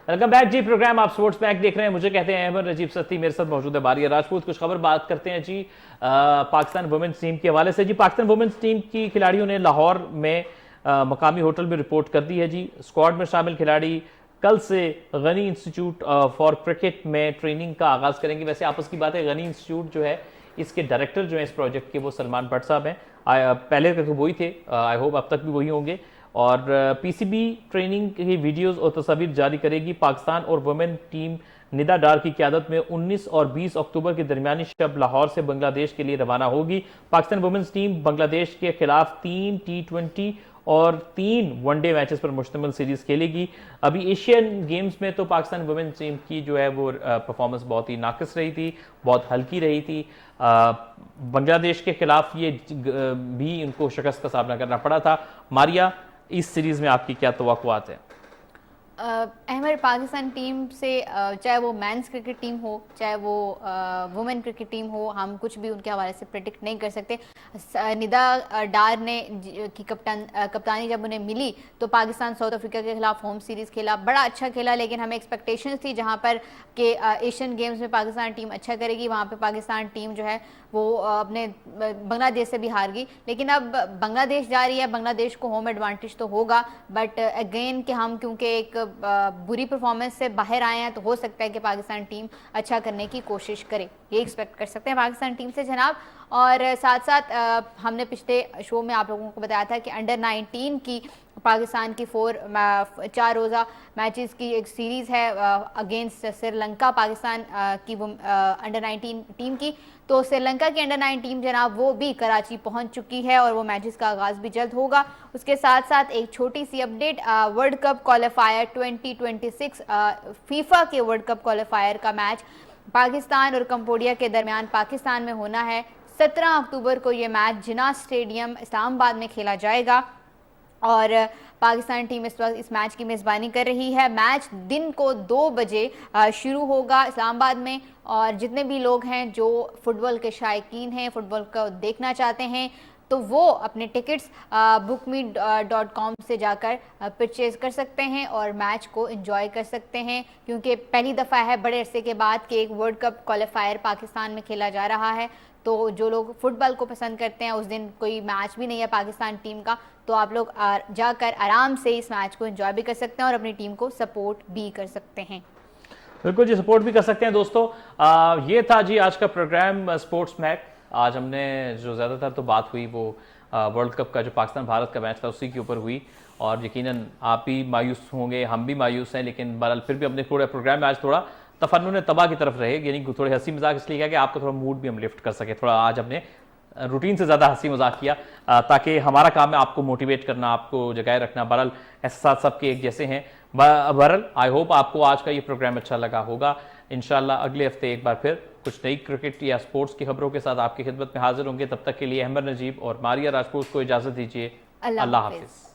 वेलकम बैक जी, प्रोग्राम आप स्पोर्ट्स बैक देख रहे हैं। मुझे कहते हैं अहमद नजीब सत्ती, मेरे साथ मौजूद है बारिया राजपूत। कुछ खबर बात करते हैं जी पाकिस्तान वुमेन्स टीम के हवाले से। जी पाकिस्तान वुमेन्स टीम की खिलाड़ियों ने लाहौर में मकामी होटल में रिपोर्ट कर दी है जी। स्क्वाड में शामिल खिलाड़ी कल से गनी इंस्टीट्यूट फॉर क्रिकेट में ट्रेनिंग का आगाज करेंगे। वैसे आपस की बात है, गनी इंस्टीट्यूट जो है इसके डायरेक्टर जो है इस प्रोजेक्ट के वो सलमान भट्ट साहब हैं। पहले तो वही थे, आई होप अब तक भी वही होंगे। और PCB ट्रेनिंग की वीडियोस और तस्वीर जारी करेगी। पाकिस्तान और वुमेन टीम निदा डार की क़यादत में 19 और 20 अक्टूबर के दरमियानी शब लाहौर से बांग्लादेश के लिए रवाना होगी। पाकिस्तान वुमेन्स टीम बांग्लादेश के खिलाफ 3 T20 और 3 वनडे मैचेस पर मुश्तमिल सीरीज खेलेगी। अभी एशियन गेम्स में तो पाकिस्तान वुमेन्स टीम की जो है वो परफॉर्मेंस बहुत ही नाकिस रही थी, बहुत हल्की रही थी। बांग्लादेश के खिलाफ ये भी इनको शिकस्त का सामना करना पड़ा था। मारिया, इस सीरीज में आपकी क्या तवक्कुआत है? अहमद, पाकिस्तान टीम से चाहे वो मेंस क्रिकेट टीम हो चाहे वो वुमेन क्रिकेट टीम हो, हम कुछ भी उनके हवाले से प्रेडिक्ट नहीं कर सकते। निदा डार ने की कप्तानी जब उन्हें मिली तो पाकिस्तान साउथ अफ्रीका के खिलाफ होम सीरीज़ खेला, बड़ा अच्छा खेला, लेकिन हमें एक्सपेक्टेशंस थी जहां पर कि एशियन गेम्स में पाकिस्तान टीम अच्छा करेगी, वहां पे पाकिस्तान टीम जो है वो अपने बांग्लादेश से भी हार गई। लेकिन अब बांग्लादेश जा रही है, बांग्लादेश को होम एडवांटेज तो होगा, बट अगेन कि हम क्योंकि एक बुरी परफॉर्मेंस से बाहर आए हैं तो हो सकता है कि पाकिस्तान टीम अच्छा करने की कोशिश करे, ये एक्सपेक्ट कर सकते हैं पाकिस्तान टीम से जनाब। और साथ साथ हमने पिछले शो में आप लोगों को बताया था कि अंडर 19 की पाकिस्तान की 4 रोज़ा मैचेस की एक सीरीज़ है अगेंस्ट श्रीलंका, पाकिस्तान की अंडर 19 टीम की। तो श्रीलंका की अंडर 9 टीम जनाब वो भी कराची पहुंच चुकी है और वो मैचेस का आगाज़ भी जल्द होगा। उसके साथ साथ एक छोटी सी update, world cup qualifier 2026 FIFA के वर्ल्ड कप क्वालिफायर का मैच पाकिस्तान और कंबोडिया के दरमियान पाकिस्तान में होना है। 17 अक्टूबर को ये मैच जिन्ना स्टेडियम इस्लामाबाद में खेला जाएगा और पाकिस्तान टीम इस वक्त इस मैच की मेज़बानी कर रही है। मैच दिन को 2 बजे शुरू होगा इस्लामाबाद में और जितने भी लोग हैं जो फुटबॉल के शायकीन हैं, फुटबॉल को देखना चाहते हैं, तो वो अपने टिकट्स bookme.com से जाकर परचेज़ कर सकते हैं और मैच को एंजॉय कर सकते हैं, क्योंकि पहली दफ़ा है बड़े अरसे के बाद कि एक वर्ल्ड कप क्वालिफायर पाकिस्तान में खेला जा रहा है। तो जो लोग फुटबॉल को पसंद करते हैं, उस दिन कोई मैच भी नहीं है पाकिस्तान टीम का, तो आप लोग जाकर आराम से इस मैच को एंजॉय भी कर सकते हैं और अपनी टीम को सपोर्ट भी कर सकते हैं। बिल्कुल जी, सपोर्ट भी कर सकते हैं दोस्तों। ये था जी आज का प्रोग्राम स्पोर्ट्स मैच। आज हमने जो ज़्यादातर तो बात हुई वो वर्ल्ड कप का जो पाकिस्तान भारत का मैच था उसी के ऊपर हुई, और यकीनन आप भी मायूस होंगे, हम भी मायूस हैं, लेकिन बहरहाल फिर भी अपने थोड़ा प्रोग्राम में आज थोड़ा तफन्नुन तबाह की तरफ रहे, यानी थोड़े हंसी मजाक इसलिए किया कि आपका थोड़ा मूड भी हम लिफ्ट कर सके। थोड़ा आज हमने रूटीन से ज़्यादा हंसी मजाक किया ताकि हमारा काम है आपको मोटिवेट करना, आपको जगाए रखना। बहरहाल ऐसे साथ सबके एक जैसे हैं। बहरहाल आई होप आपको आज का ये प्रोग्राम अच्छा लगा होगा। इंशाल्लाह अगले हफ्ते एक बार फिर कुछ नई क्रिकेट या स्पोर्ट्स की खबरों के साथ आपकी खिदमत में हाजिर होंगे। तब तक के लिए अहमद नजीब और मारिया राजपूत को इजाज़त दीजिए। अल्लाह हाफिज़।